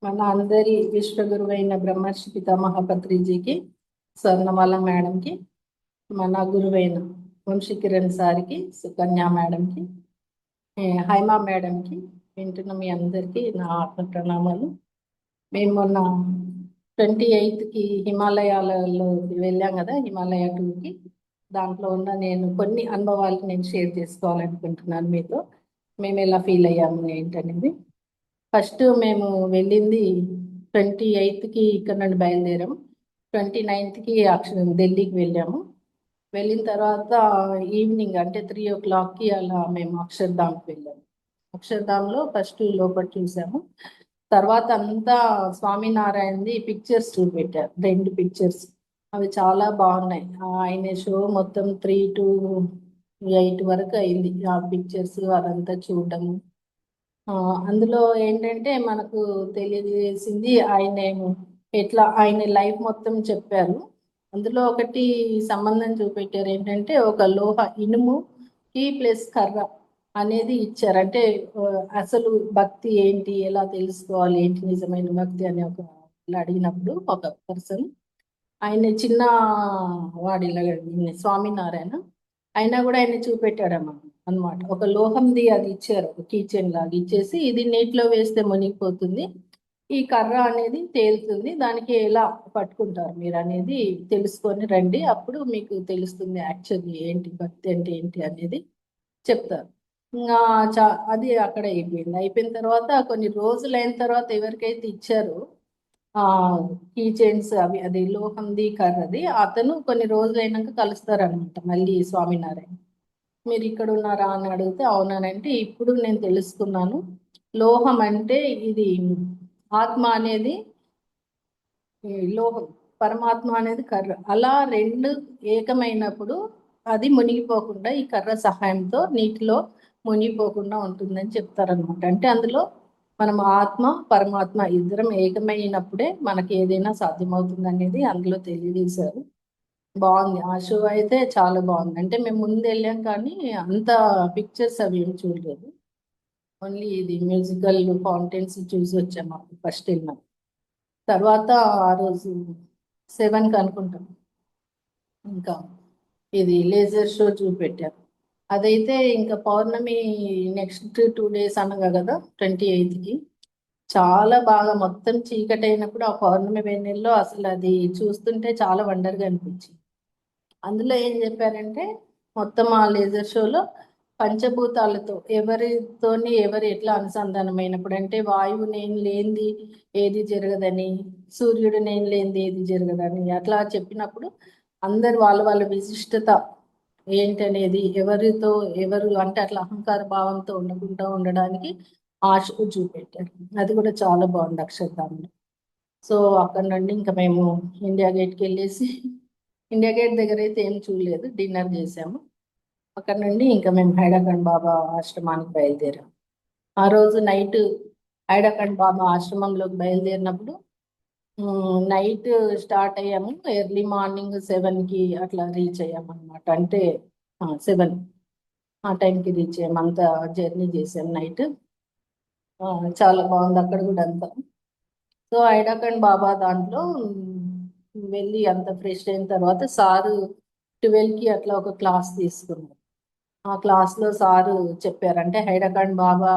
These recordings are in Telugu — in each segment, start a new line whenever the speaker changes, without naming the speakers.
మన అందరి విశ్వగురువైన బ్రహ్మర్షి పితామహ పత్రిజీకి, స్వర్ణమాల మేడంకి, మన గురువైన వంశీ కిరణ్ సార్కి, సుకన్య మేడంకి, హైమా మేడంకి, వింటున్న మీ అందరికీ నా ఆత్మ ప్రణామాలు. మేము మొన్న 28కి హిమాలయాలలో వెళ్ళాం కదా, హిమాలయ టూర్కి. దాంట్లో ఉన్న నేను కొన్ని అనుభవాలు నేను షేర్ చేసుకోవాలనుకుంటున్నాను మీతో. మేము ఎలా ఫీల్ అయ్యాము ఏంటనేది. ఫస్ట్ మేము వెళ్ళింది 28కి ఇక్కడ నుండి బయలుదేరాము. 29కి ఢిల్లీకి వెళ్ళాము. వెళ్ళిన తర్వాత ఈవినింగ్ అంటే 3 o'clockకి అలా మేము అక్షర్ధామ్కి వెళ్ళాము. అక్షర్ధామ్లో ఫస్ట్ లోపల చూసాము. తర్వాత అంతా స్వామినారాయణది పిక్చర్స్ చూపెట్టారు, 2 పిక్చర్స్. అవి చాలా బాగున్నాయి. ఆయన షో మొత్తం 3 to 8 వరకు అయింది. ఆ పిక్చర్స్ అదంతా చూడటము. అందులో ఏంటంటే మనకు తెలియజేసింది ఆయన ఎట్లా ఆయన లైఫ్ మొత్తం చెప్పారు. అందులో ఒకటి సంబంధం చూపెట్టారు, ఏంటంటే ఒక లోహ ఇనుముకి ప్లస్ కర్ర అనేది ఇచ్చారు. అంటే అసలు భక్తి ఏంటి, ఎలా తెలుసుకోవాలి, ఏంటి నిజమైన భక్తి అని ఒక అడిగినప్పుడు ఒక పర్సన్, ఆయన చిన్న వాడిలా స్వామినారాయణ అయినా కూడా ఆయన చూపెట్టాడమ్మా అనమాట. ఒక లోహంది అది ఇచ్చారు, ఒక కీచెన్ లాగా ఇచ్చేసి, ఇది నీటిలో వేస్తే మునిగిపోతుంది, ఈ కర్ర అనేది తేలుతుంది, దానికి ఎలా పట్టుకుంటారు మీరు అనేది తెలుసుకొని రండి, అప్పుడు మీకు తెలుస్తుంది యాక్చువల్లీ ఏంటి భక్తి అంటే ఏంటి అనేది చెప్తారు. ఇంకా అది అక్కడ అయిపోయింది. అయిపోయిన తర్వాత కొన్ని రోజులు అయిన తర్వాత ఎవరికైతే ఇచ్చారో ఆ కీ చైన్స్ అవి, అది లోహంది కర్రది, అతను కొన్ని రోజులు అయినాక కలుస్తారనమాట మళ్ళీ స్వామినారాయణ. మీరు ఇక్కడ ఉన్నారా అని అడిగితే అవునానంటే, ఇప్పుడు నేను తెలుసుకున్నాను, లోహం అంటే ఇది ఆత్మ అనేది లోహం, పరమాత్మ అనేది కర్ర, అలా రెండు ఏకమైనప్పుడు అది మునిగిపోకుండా ఈ కర్ర సహాయంతో నీటిలో మునిగిపోకుండా ఉంటుందని చెప్తారనమాట. అంటే అందులో మనం ఆత్మ పరమాత్మ ఇద్దరం ఏకమైనప్పుడే మనకి ఏదైనా సాధ్యమవుతుంది అనేది అందులో తెలియజేశారు. బాగుంది ఆ షో అయితే, చాలా బాగుంది. అంటే మేము ముందు వెళ్ళాం కానీ అంత పిక్చర్స్ అవి ఏం చూడలేదు, ఓన్లీ ఇది మ్యూజికల్ ఫౌంటైన్స్ చూసి వచ్చాము ఫస్ట్ వెళ్ళాం. తర్వాత ఆ రోజు 7కి అనుకుంటాం ఇంకా ఇది లేజర్ షో చూపెట్టారు. అదైతే ఇంకా పౌర్ణమి నెక్స్ట్ 2 days అనగా కదా 28కి, చాలా బాగా మొత్తం చీకటి అయినప్పుడు ఆ పౌర్ణమి వెన్నెల్లో అసలు అది చూస్తుంటే చాలా వండర్గా అనిపించింది. అందులో ఏం చెప్పారంటే, మొత్తం ఆ లేజర్ షోలో పంచభూతాలతో ఎవరితోని ఎవరు ఎట్లా అనుసంధానమైనప్పుడు, అంటే వాయువు నేను లేనిది ఏది జరగదని, సూర్యుడు నేను లేనిది ఏది జరగదని అట్లా చెప్పినప్పుడు అందరు వాళ్ళ వాళ్ళ విశిష్టత ఏంటనేది, ఎవరితో ఎవరు అంటే అట్లా అహంకార భావంతో ఉండకుండా ఉండడానికి ఆశ చూపెట్టారు. అది కూడా చాలా బాగుంది అక్షరధామంలో. సో అక్కడ నుండి ఇంకా మేము ఇండియా గేట్కి వెళ్ళేసి, ఇండియా గేట్ దగ్గర అయితే ఏం చూడలేదు, డిన్నర్ చేసాము. అక్కడ నుండి ఇంకా మేము హైడాకండ్ బాబా ఆశ్రమానికి బయలుదేరాం. ఆ రోజు నైట్ హైడాకండ్ బాబా ఆశ్రమంలోకి బయలుదేరినప్పుడు నైట్ స్టార్ట్ అయ్యాము, ఎర్లీ మార్నింగ్ 7కి అట్లా రీచ్ అయ్యాము అనమాట. అంటే 7 ఆ టైంకి రీచ్ అయ్యాము. అంత జర్నీ చేసాం నైట్. చాలా బాగుంది అక్కడ కూడా అంతా. సో హైడాకండ్ బాబా దాంట్లో వెళ్ళి అంత ఫ్రెష్ అయిన తర్వాత సారు 12కి అట్లా ఒక క్లాస్ తీసుకున్నారు. ఆ క్లాస్లో సారు చెప్పారంటే హైడాకండ్ బాబా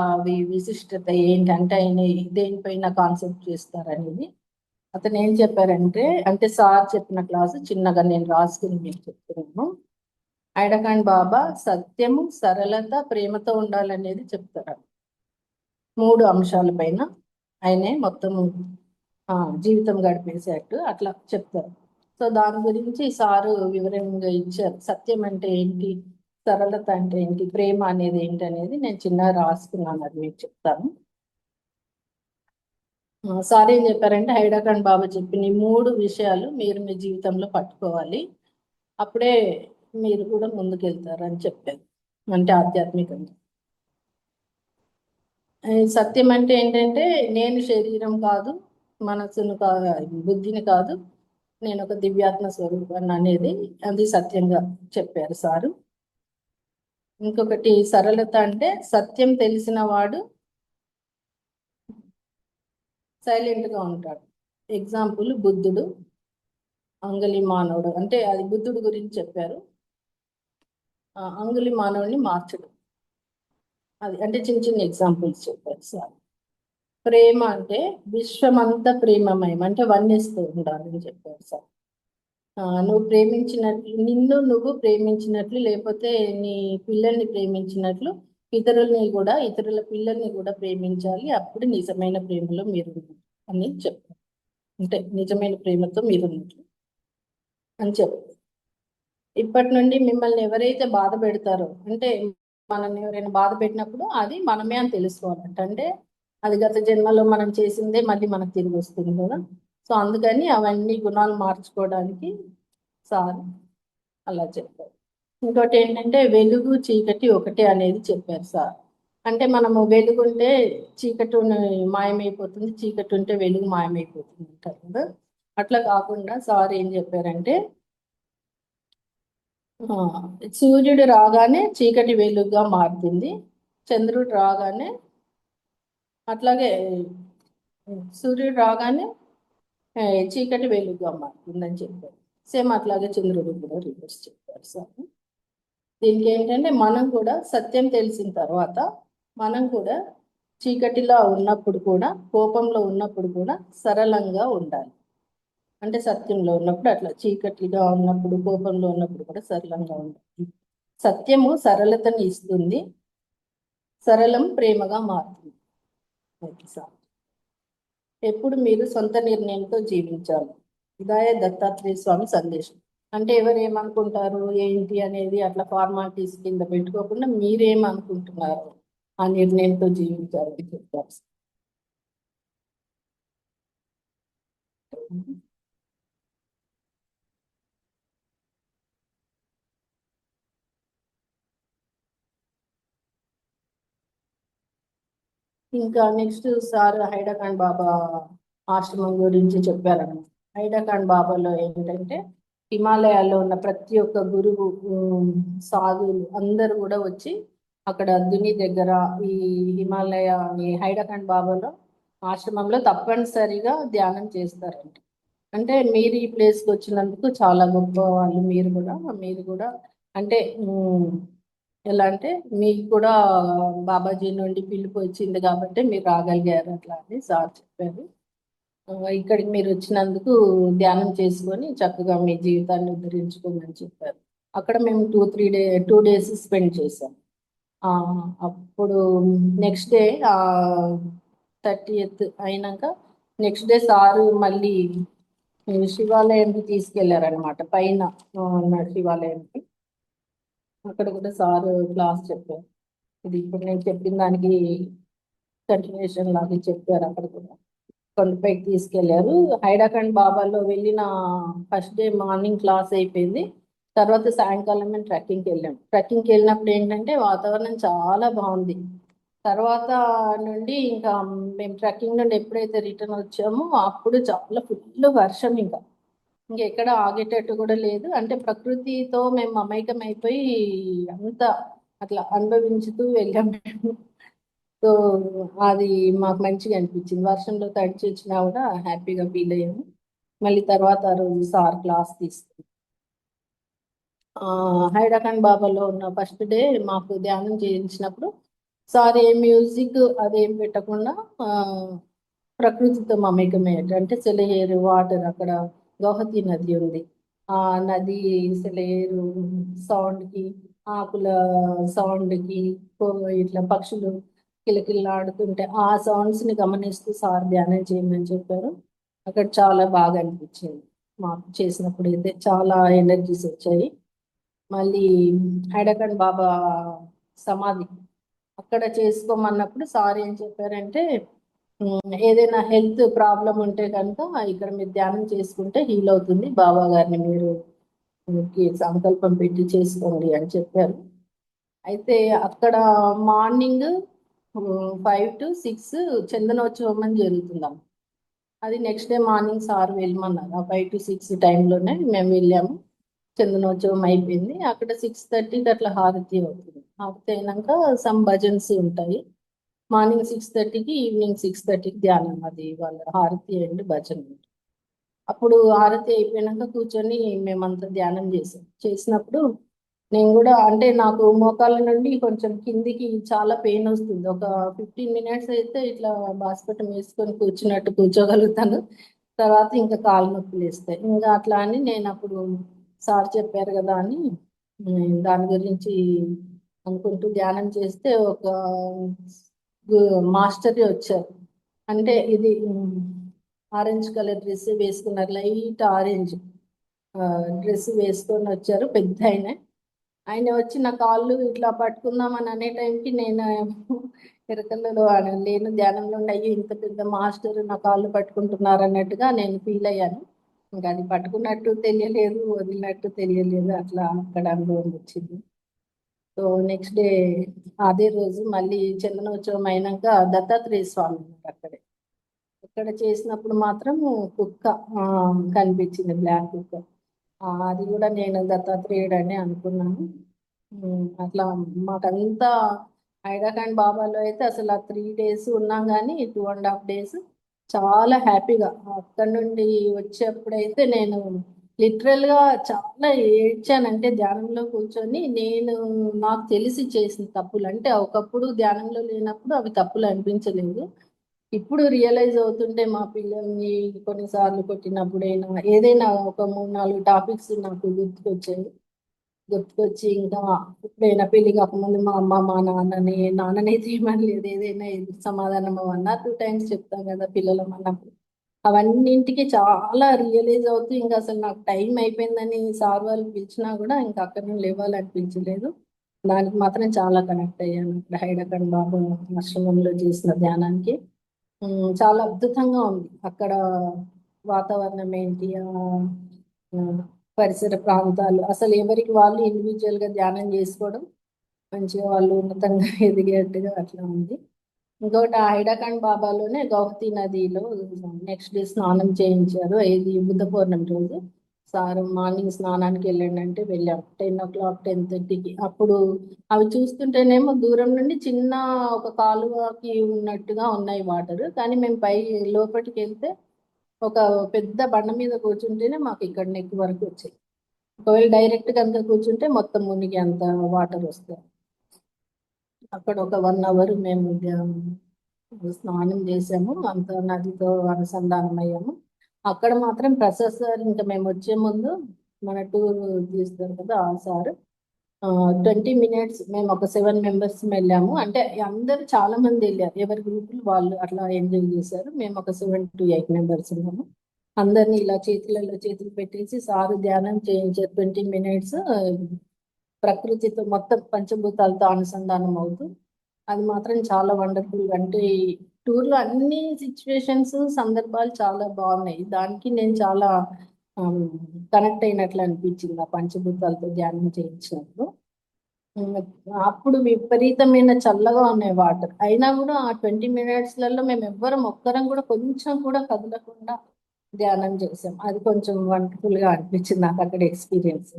విశిష్టత ఏంటంటే ఆయన దేనిపైన కాన్సెప్ట్ చేస్తారనేది. అతను ఏం చెప్పారంటే, అంటే సార్ చెప్పిన క్లాసు చిన్నగా నేను రాసుకుని మీకు చెప్తున్నాను. హైడాకండ్ బాబా సత్యము, సరళత, ప్రేమతో ఉండాలనేది చెప్తారు. 3 అంశాల పైన ఆయనే మొత్తం జీవితం గడిపేసేట్టు అట్లా చెప్తారు. సో దాని గురించి సారు వివరంగా ఇచ్చారు. సత్యం అంటే ఏంటి, సరళత అంటే ఏంటి, ప్రేమ అనేది ఏంటి అనేది నేను చిన్నగా రాసుకున్నాను, అది మీకు చెప్తాను. సార్ ఏం చెప్పారంటే, హైడాకండ్ బాబా చెప్పిన ఈ 3 విషయాలు మీరు మీ జీవితంలో పట్టుకోవాలి, అప్పుడే మీరు కూడా ముందుకెళ్తారు అని చెప్పారు. అంటే ఆధ్యాత్మికంగా సత్యం అంటే ఏంటంటే, నేను శరీరం కాదు, మనసును కాదు, బుద్ధిని కాదు, నేను ఒక దివ్యాత్మ స్వరూపాన్ని అనేది, అది సత్యంగా చెప్పారు సారు. ఇంకొకటి సరళత అంటే, సత్యం తెలిసిన వాడు సైలెంట్గా ఉంటాడు. ఎగ్జాంపుల్ బుద్ధుడు, అంగలి మానవుడు, అంటే అది బుద్ధుడు గురించి చెప్పారు. అంగుళి మానవుడిని మార్చడు, అది అంటే చిన్న చిన్న ఎగ్జాంపుల్స్ చెప్పారు సార్. ప్రేమ అంటే విశ్వమంతా ప్రేమమయం, అంటే వర్ణిస్తూ ఉండాలని చెప్పారు సార్. నువ్వు ప్రేమించినట్లు, నిన్ను నువ్వు ప్రేమించినట్లు, లేకపోతే నీ పిల్లల్ని ప్రేమించినట్లు ఇతరుల పిల్లల్ని కూడా ప్రేమించాలి, అప్పుడు నిజమైన ప్రేమలో మీరు అని చెప్పారు. అంటే నిజమైన ప్రేమతో మీరు అని చెప్పారు. ఇప్పటి నుండి మిమ్మల్ని ఎవరైతే బాధ పెడతారో, అంటే మనల్ని ఎవరైనా బాధ పెట్టినప్పుడు అది మనమే అని తెలుసుకోవాలంట. అంటే అది గత జన్మలో మనం చేసిందే మళ్ళీ మనకు తిరిగి వస్తుంది కదా. సో అందుకని అవన్నీ గుణాలు మార్చుకోవడానికి సార్ అలా చెప్పారు. ఇంకోటి ఏంటంటే వెలుగు చీకటి ఒకటే అనేది చెప్పారు సార్. అంటే మనము వెలుగుంటే చీకటి మాయమైపోతుంది, చీకటి ఉంటే వెలుగు మాయమైపోతుంది అంటారు కదా. అట్లా కాకుండా సార్ ఏం చెప్పారంటే, సూర్యుడు రాగానే చీకటి వెలుగుగా మారుతుంది, చంద్రుడు రాగానే అట్లాగే సూర్యుడు రాగానే చీకటి వెలుగుగా మారుతుందని చెప్పారు. సేమ్ అట్లాగే చంద్రుడు కూడా రివర్స్ చెప్పారు సార్. దీనికి ఏంటంటే మనం కూడా సత్యం తెలిసిన తర్వాత మనం కూడా చీకటిలో ఉన్నప్పుడు కూడా, కోపంలో ఉన్నప్పుడు కూడా సరళంగా ఉండాలి. అంటే సత్యంలో ఉన్నప్పుడు అట్లా, చీకటిగా ఉన్నప్పుడు కోపంలో ఉన్నప్పుడు కూడా సరళంగా ఉండాలి. సత్యము సరళతని ఇస్తుంది, సరళం ప్రేమగా మారుతుంది. Okay sir. ఎప్పుడు మీరు సొంత నిర్ణయంతో జీవించాలి, ఇదాయ దత్తాత్రేయ స్వామి సందేశం. అంటే ఎవరు ఏమనుకుంటారు ఏంటి అనేది అట్లా ఫార్మాలిటీస్ కింద పెట్టుకోకుండా మీరేమనుకుంటున్నారు ఆ నిర్ణయంతో జీవించాలని చెప్తారు. ఇంకా నెక్స్ట్ సార్ హైడకాండ్ బాబా ఆశ్రమం గురించి చెప్పారన్నమాట. హైడకాండ్ బాబాలో ఏంటంటే హిమాలయాల్లో ఉన్న ప్రతి ఒక్క గురువు, సాధువులు అందరూ కూడా వచ్చి అక్కడ దుని దగ్గర ఈ హిమాలయ ఈ హైడకాండ్ బాబాలో ఆశ్రమంలో తప్పనిసరిగా ధ్యానం చేస్తారంట. అంటే మీరు ఈ ప్లేస్కి వచ్చినందుకు చాలా గొప్ప వాళ్ళు. మీరు కూడా అంటే ఎలా అంటే మీకు కూడా బాబాజీ నుండి పిలుపు వచ్చింది కాబట్టి మీరు రాగలిగారు అట్లా అని సార్ చెప్పారు. ఇక్కడికి మీరు వచ్చినందుకు ధ్యానం చేసుకొని చక్కగా మీ జీవితాన్ని ఉద్ధరించుకోమని చెప్పారు. అక్కడ మేము 2 days స్పెండ్ చేసాం. అప్పుడు నెక్స్ట్ డే 30th అయినాక నెక్స్ట్ డే సారు మళ్ళీ శివాలయంకి తీసుకెళ్లారనమాట, పైన ఉన్న శివాలయంకి. అక్కడ కూడా సార్ క్లాస్ చెప్పారు. ఇది ఇప్పుడు నేను చెప్పిన దానికి కంటిన్యూషన్ లాగా చెప్పారు. అక్కడ కూడా కొండపైకి తీసుకెళ్లారు. హైడాకండ్ బాబాలో వెళ్ళిన ఫస్ట్ డే మార్నింగ్ క్లాస్ అయిపోయింది. తర్వాత సాయంకాలం మేము ట్రెక్కింగ్కి వెళ్ళినప్పుడు ఏంటంటే వాతావరణం చాలా బాగుంది. తర్వాత నుండి ఇంకా మేము ట్రెక్కింగ్ నుండి ఎప్పుడైతే రిటర్న్ వచ్చామో అప్పుడు చాలా ఫుల్ వర్షం, ఇంకెక్కడ ఆగేటట్టు కూడా లేదు. అంటే ప్రకృతితో మేము మమైకం అయిపోయి అంత అట్లా అనుభవించుతూ వెళ్ళాం మేము. సో అది మాకు మంచిగా అనిపించింది. వర్షంలో తడిచి వచ్చినా కూడా హ్యాపీగా ఫీల్ అయ్యాము. మళ్ళీ తర్వాత ఆ రోజు సార్ క్లాస్ తీసుకున్నాం. హైడాఖండ్ బాబాలో ఉన్న ఫస్ట్ డే మాకు ధ్యానం చేయించినప్పుడు సార్ ఏ మ్యూజిక్ అదేం పెట్టకుండా ప్రకృతితో మమేకమయ్యేట, అంటే సెలయేరు వాటర్, అక్కడ గౌహతి నది ఉంది, ఆ నది సెలయేరు సౌండ్కి, ఆకుల సౌండ్కి, ఇట్లా పక్షులు కిలకిల్లాడుతుంటే ఆ సౌండ్స్ని గమనిస్తూ సార్ ధ్యానం చేయమని చెప్పారు. అక్కడ చాలా బాగా అనిపించింది మాకు చేసినప్పుడు. అయితే చాలా ఎనర్జీస్ వచ్చాయి. మళ్ళీ హైడకండ్ బాబా సమాధి అక్కడ చేసుకోమన్నప్పుడు సార్ ఏం చెప్పారంటే, ఏదైనా హెల్త్ ప్రాబ్లం ఉంటే కనుక ఇక్కడ మీరు ధ్యానం చేసుకుంటే హీల్ అవుతుంది, బాబా గారిని మీరు సంకల్పం పెట్టి చేసుకోండి అని చెప్పారు. అయితే అక్కడ మార్నింగ్ 5 to 6 చందనోత్సవం అని జరుగుతుందాం. అది నెక్స్ట్ డే మార్నింగ్ సార్ వెళ్ళమన్నారు. ఆ 5 to 6 టైంలోనే మేము వెళ్ళాము. చందనోత్సవం అయిపోయింది. అక్కడ 6:30కి అట్లా హారతి అవుతుంది. హారతి అయినాక సమ్ భజన్స్ ఉంటాయి. మార్నింగ్ 6:30కి, ఈవినింగ్ 6:30కి ధ్యానం. అది వాళ్ళ హారతి అండ్ భజన. అప్పుడు హారతి అయిపోయినాక కూర్చొని మేమంతా ధ్యానం చేసినప్పుడు నేను కూడా అంటే నాకు మోకాళ్ళ నుండి కొంచెం కిందికి చాలా పెయిన్ వస్తుంది. ఒక 15 మినిట్స్ అయితే ఇట్లా బాస్పటం వేసుకొని కూర్చున్నట్టు కూర్చోగలుగుతాను. తర్వాత ఇంకా కాళ్ళు నొప్పులు వేస్తాయి. ఇంకా అట్లా అని నేను అప్పుడు సార్ చెప్పారు కదా అని దాని గురించి అనుకుంటూ ధ్యానం చేస్తే ఒక మాస్టర్ వచ్చారు. అంటే ఇది ఆరెంజ్ కలర్ డ్రెస్ వేసుకున్నారు, లైట్ ఆరెంజ్ డ్రెస్ వేసుకొని వచ్చారు. పెద్ద ఆయన ఆయన వచ్చి నా కాళ్ళు ఇట్లా పట్టుకుందామని అనే టైంకి నేను ఎరకల్లో లేను, ధ్యానంలో ఉండి అయ్యో ఇంత పెద్ద మాస్టర్ నా కాళ్ళు పట్టుకుంటున్నారు అన్నట్టుగా నేను ఫీల్ అయ్యాను. ఇంకా అది పట్టుకున్నట్టు తెలియలేదు, వదిలినట్టు తెలియలేదు, అట్లా అక్కడ అనుభవం వచ్చింది. సో నెక్స్ట్ డే అదే రోజు మళ్ళీ చందనోత్సవం అయినాక దత్తాత్రేయ స్వామి ఉన్నారు అక్కడే. ఇక్కడ చేసినప్పుడు మాత్రం కుక్క కనిపించింది, బ్లాక్ కుక్క. అది కూడా నేను దత్తాత్రేయుడు అని అనుకున్నాను. అట్లా మాకంతా హైదరాబాద్ బాబాలో అయితే అసలు ఆ 3 days ఉన్నాం, కానీ 2.5 days చాలా హ్యాపీగా. అక్కడ నుండి వచ్చేప్పుడైతే నేను లిటరల్ గా చాలా ఏడ్చానంటే ధ్యానంలో కూర్చొని. నేను నాకు తెలిసి చేసిన తప్పులు అంటే ఒకప్పుడు ధ్యానంలో లేనప్పుడు అవి తప్పులు అనిపించలేదు. ఇప్పుడు రియలైజ్ అవుతుంటే మా పిల్లల్ని కొన్నిసార్లు కొట్టినప్పుడైనా ఏదైనా ఒక 3-4 టాపిక్స్ నాకు గుర్తుకొచ్చి ఇంకా ఎప్పుడైనా పెళ్లి కాకముందు మా అమ్మ మా నాన్నని తీయమనలేదు, ఏదైనా ఎదురు సమాధానం 1 or 2 times చెప్తాం కదా పిల్లలం అన్నప్పుడు. అవన్నింటికి చాలా రియలైజ్ అవుతూ ఇంకా అసలు నాకు టైం అయిపోయిందని సార్ వాళ్ళు పిలిచినా కూడా ఇంకా అక్కడి నుంచి లేవాలనిపించలేదు. దానికి మాత్రం చాలా కనెక్ట్ అయ్యాను అక్కడ హైదరాబాద్ బాబా ఆశ్రమంలో చేసిన ధ్యానానికి. చాలా అద్భుతంగా ఉంది అక్కడ. వాతావరణం ఏంటి, ఆ, పరిసర ప్రాంతాలు, అసలు ఎవరికి వాళ్ళు ఇండివిజువల్ గా ధ్యానం చేసుకోవడం, మంచిగా వాళ్ళు ఉన్నతంగా ఎదిగేట్టుగా అట్లా ఉంది. ఇంకొకటి ఆ హైడాకండ్ బాబాలోనే గౌహతి నదిలో నెక్స్ట్ డే స్నానం చేయించారు. ఇది బుద్ధ పౌర్ణమి రోజు. సార్ మార్నింగ్ స్నానానికి వెళ్ళండి వెళ్ళాం 10 o'clock 10:30కి. అప్పుడు అవి చూస్తుంటేనేమో దూరం నుండి చిన్న ఒక కాలువకి ఉన్నట్టుగా ఉన్నాయి వాటర్, కానీ మేము పై లోపలికి వెళ్తే ఒక పెద్ద బండ మీద కూర్చుంటేనే మాకు ఇక్కడ నెక్ వరకు వచ్చాయి. ఒకవేళ డైరెక్ట్ గా అంతా కూర్చుంటే మొత్తం మునిగి అంత వాటర్ వస్తాయి. అక్కడ ఒక 1 hour మేము స్నానం చేసాము, అంత నదితో అనుసంధానం అయ్యాము. అక్కడ మాత్రం ప్రసాద్ సార్ ఇంకా మేము వచ్చే ముందు మన టూర్ తీస్తారు కదా ఆ సార్ 20 minutes మేము ఒక 7 members వెళ్ళాము. అంటే అందరు చాలా మంది వెళ్ళారు, ఎవరి గ్రూపులు వాళ్ళు అట్లా ఎంజాయ్ చేశారు. మేము ఒక 7 to 8 members ఉన్నాము. అందరినీ ఇలా చేతులలో చేతులు పెట్టేసి సారు ధ్యానం చేయించారు 20 minutes. ప్రకృతితో మొత్తం పంచభూతాలతో అనుసంధానం అవుతూ అది మాత్రం చాలా వండర్ఫుల్. అంటే టూర్ లో అన్ని సిచ్యువేషన్స్ సందర్భాలు చాలా బాగున్నాయి. దానికి నేను చాలా కనెక్ట్ అయినట్లు అనిపించింది ఆ పంచభూతాలతో ధ్యానం చేయించినప్పుడు. ఉమ్, అప్పుడు విపరీతమైన చల్లగా ఉన్నాయి వాటర్, అయినా కూడా ఆ 20 minutes మేము ఎవ్వరం ఒక్కరం కూడా కొంచెం కూడా కదలకుండా ధ్యానం చేసాం. అది కొంచెం వండర్ఫుల్ గా అనిపించింది నాకు అక్కడ ఎక్స్పీరియన్స్.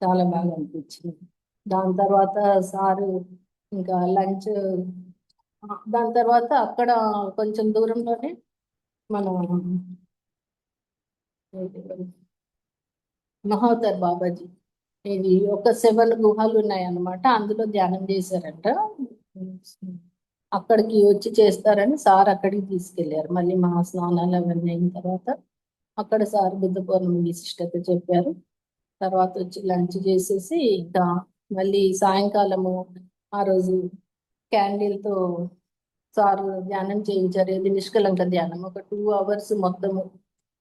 చాలా బాగా అనిపించింది. దాని తర్వాత సారు ఇంకా లంచ్, దాని తర్వాత అక్కడ కొంచెం దూరంలోనే మన మహోదర్ బాబాజీ, ఇది ఒక 7 గుహలు ఉన్నాయన్నమాట, అందులో ధ్యానం చేశారంట. అక్కడికి వచ్చి చేస్తారని సార్ అక్కడికి తీసుకెళ్లారు. మళ్ళీ మా స్నానాలు అవన్నీ అయిన తర్వాత అక్కడ సార్ బుద్ధ పౌర్ణమి విశిష్టత చెప్పారు. తర్వాత వచ్చి లంచ్ చేసేసి ఇంకా మళ్ళీ సాయంకాలము ఆ రోజు క్యాండిల్తో సార్ ధ్యానం చేయించారు. ఇది నిష్కలంక ధ్యానం, ఒక 2 hours మొత్తము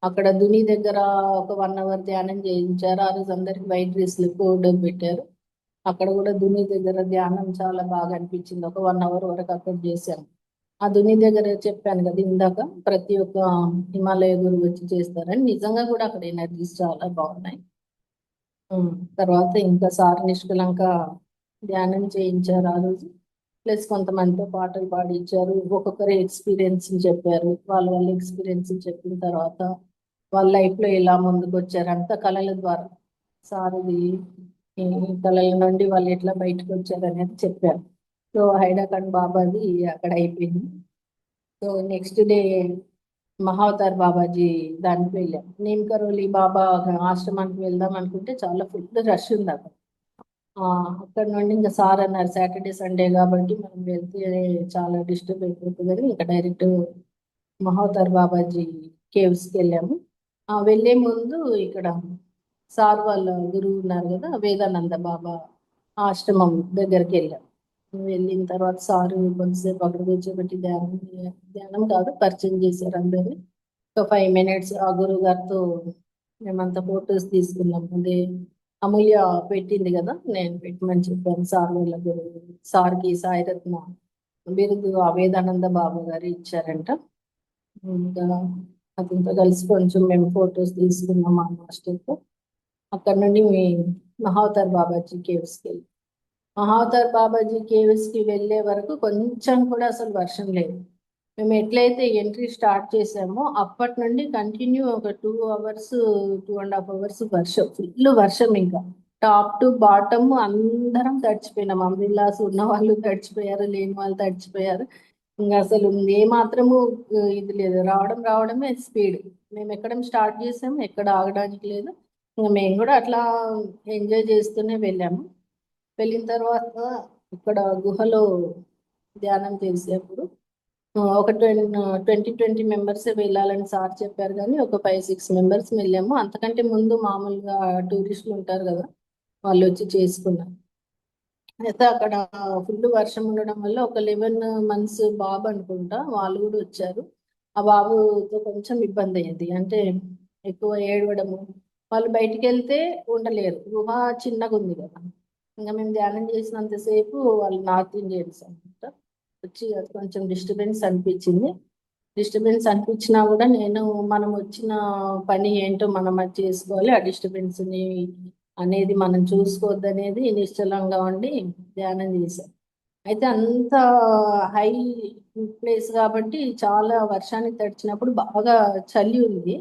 అక్కడ దుని దగ్గర ఒక 1 hour ధ్యానం చేయించారు. ఆ రోజు అందరికి వైట్ డ్రెస్లు కోడ్ పెట్టారు. అక్కడ కూడా దుని దగ్గర ధ్యానం చాలా బాగా అనిపించింది. ఒక 1 hour వరకు అక్కడ చేశాను. ఆ దుని దగ్గర చెప్పాను కదా ఇందాక, ప్రతి ఒక్క హిమాలయ గురువు వచ్చి చేస్తారని, నిజంగా కూడా అక్కడ ఎనర్జీస్ చాలా బాగున్నాయి. తర్వాత ఇంకా సార్ నిష్కలంక ధ్యానం చేయించారు ఆ రోజు. ప్లస్ కొంతమందితో పాటలు పాడించారు, ఒక్కొక్కరి ఎక్స్పీరియన్స్ చెప్పారు. వాళ్ళ ఎక్స్పీరియన్స్ చెప్పిన తర్వాత వాళ్ళ లైఫ్ లో ఎలా ముందుకు వచ్చారు అంత కళల ద్వారా సార్ ఈ కళల నుండి వాళ్ళు ఎట్లా బయటకు వచ్చారు అనేది చెప్పారు. సో హైడాకండ్ బాబాది అక్కడ అయిపోయింది. So next day Mahavatar Babaji దానికి వెళ్ళాం. నీమ్ కరోలి బాబా ఆశ్రమానికి వెళ్దాం అనుకుంటే చాలా ఫుల్ రష్ ఉంది అక్కడ. ఆ, అక్కడ నుండి ఇంకా సార్ అన్నారు సాటర్డే సండే కాబట్టి మనం వెళ్తే చాలా డిస్టర్బ్ అయిపోతుందని ఇంకా డైరెక్ట్ మహావతార్ బాబాజీ కేవ్స్కి వెళ్ళాము. వెళ్ళే ముందు ఇక్కడ సార్ వాళ్ళ గురువు ఉన్నారు కదా వేదానంద బాబా ఆశ్రమం దగ్గరికి వెళ్ళాం. వెళ్ళిన తర్వాత సారు కొంతసేపు అక్కడ కూర్చోబెట్టి ధ్యానం ధ్యానం కాదు పరిచయం చేశారు అందరినీ. ఒక 5 minutes ఆ గురువు గారితో మేమంతా ఫొటోస్ తీసుకున్నాం. అదే అమూల్య పెట్టింది కదా, నేను పెట్టమని చెప్పాను సార్ వాళ్ళ గురువు. సార్కి సాయిరత్న బిరుదు ఆ వేదానంద బాబు గారు ఇచ్చారంట. ఇంకా అతనితో కలిసి కొంచెం మేము ఫొటోస్ తీసుకున్నాం ఆ మాస్టర్తో. అక్కడ నుండి మీ మహావతార్ బాబాజీ కేవ్స్కి వెళ్ళి మహావతార్ బాబాజీ కేవ్స్కి వెళ్ళే వరకు కొంచెం కూడా అసలు వర్షం లేదు. మేము ఎట్లయితే ఎంట్రీ స్టార్ట్ చేసామో అప్పటి నుండి కంటిన్యూ ఒక 2 hours 2.5 hours వర్షం, ఫుల్ వర్షం. ఇంకా టాప్ టు బాటమ్ అందరం తడిచిపోయినాం. అంబ్రిల్లాస్ ఉన్న వాళ్ళు తడిచిపోయారు, లేని వాళ్ళు తడిచిపోయారు. ఇంకా అసలు ఏ మాత్రము ఇది లేదు, రావడమే స్పీడ్. మేము ఎక్కడం స్టార్ట్ చేసాము, ఎక్కడ ఆగడానికి లేదు. ఇంకా మేము కూడా అట్లా ఎంజాయ్ చేస్తూనే వెళ్ళాము. వెళ్ళిన తర్వాత ఇక్కడ గుహలో ధ్యానం చేసేప్పుడు ఒక 20 మెంబర్స్ వెళ్ళాలని సార్ చెప్పారు, కానీ ఒక 5-6 మెంబర్స్ వెళ్ళాము. అంతకంటే ముందు మామూలుగా టూరిస్టులు ఉంటారు కదా, వాళ్ళు వచ్చి చేసుకున్నారు. అయితే అక్కడ ఫుల్ వర్షం ఉండడం వల్ల ఒక 11 months బాబు అనుకుంటా వాళ్ళు కూడా వచ్చారు. ఆ బాబుతో కొంచెం ఇబ్బంది అయ్యింది, అంటే ఎక్కువ ఏడవడము. వాళ్ళు బయటికి వెళ్తే ఉండలేరు, గుహ చిన్నగా ఉంది కదా. ఇంకా మేము ధ్యానం చేసినంతసేపు వాళ్ళు నార్త్ ఇండియన్స్ అనమాట వచ్చి అది కొంచెం డిస్టర్బెన్స్ అనిపించినా కూడా నేను మనం వచ్చిన పని ఏంటో మనం అది చేసుకోవాలి, ఆ డిస్టర్బెన్స్ ని అనేది మనం చూసుకోవద్దు అనేది నిశ్చలంగా ఉండి ధ్యానం చేశాం. అయితే అంత హై ప్లేస్ కాబట్టి చాలా వర్షానికి తడిచినప్పుడు బాగా చలి ఉంది.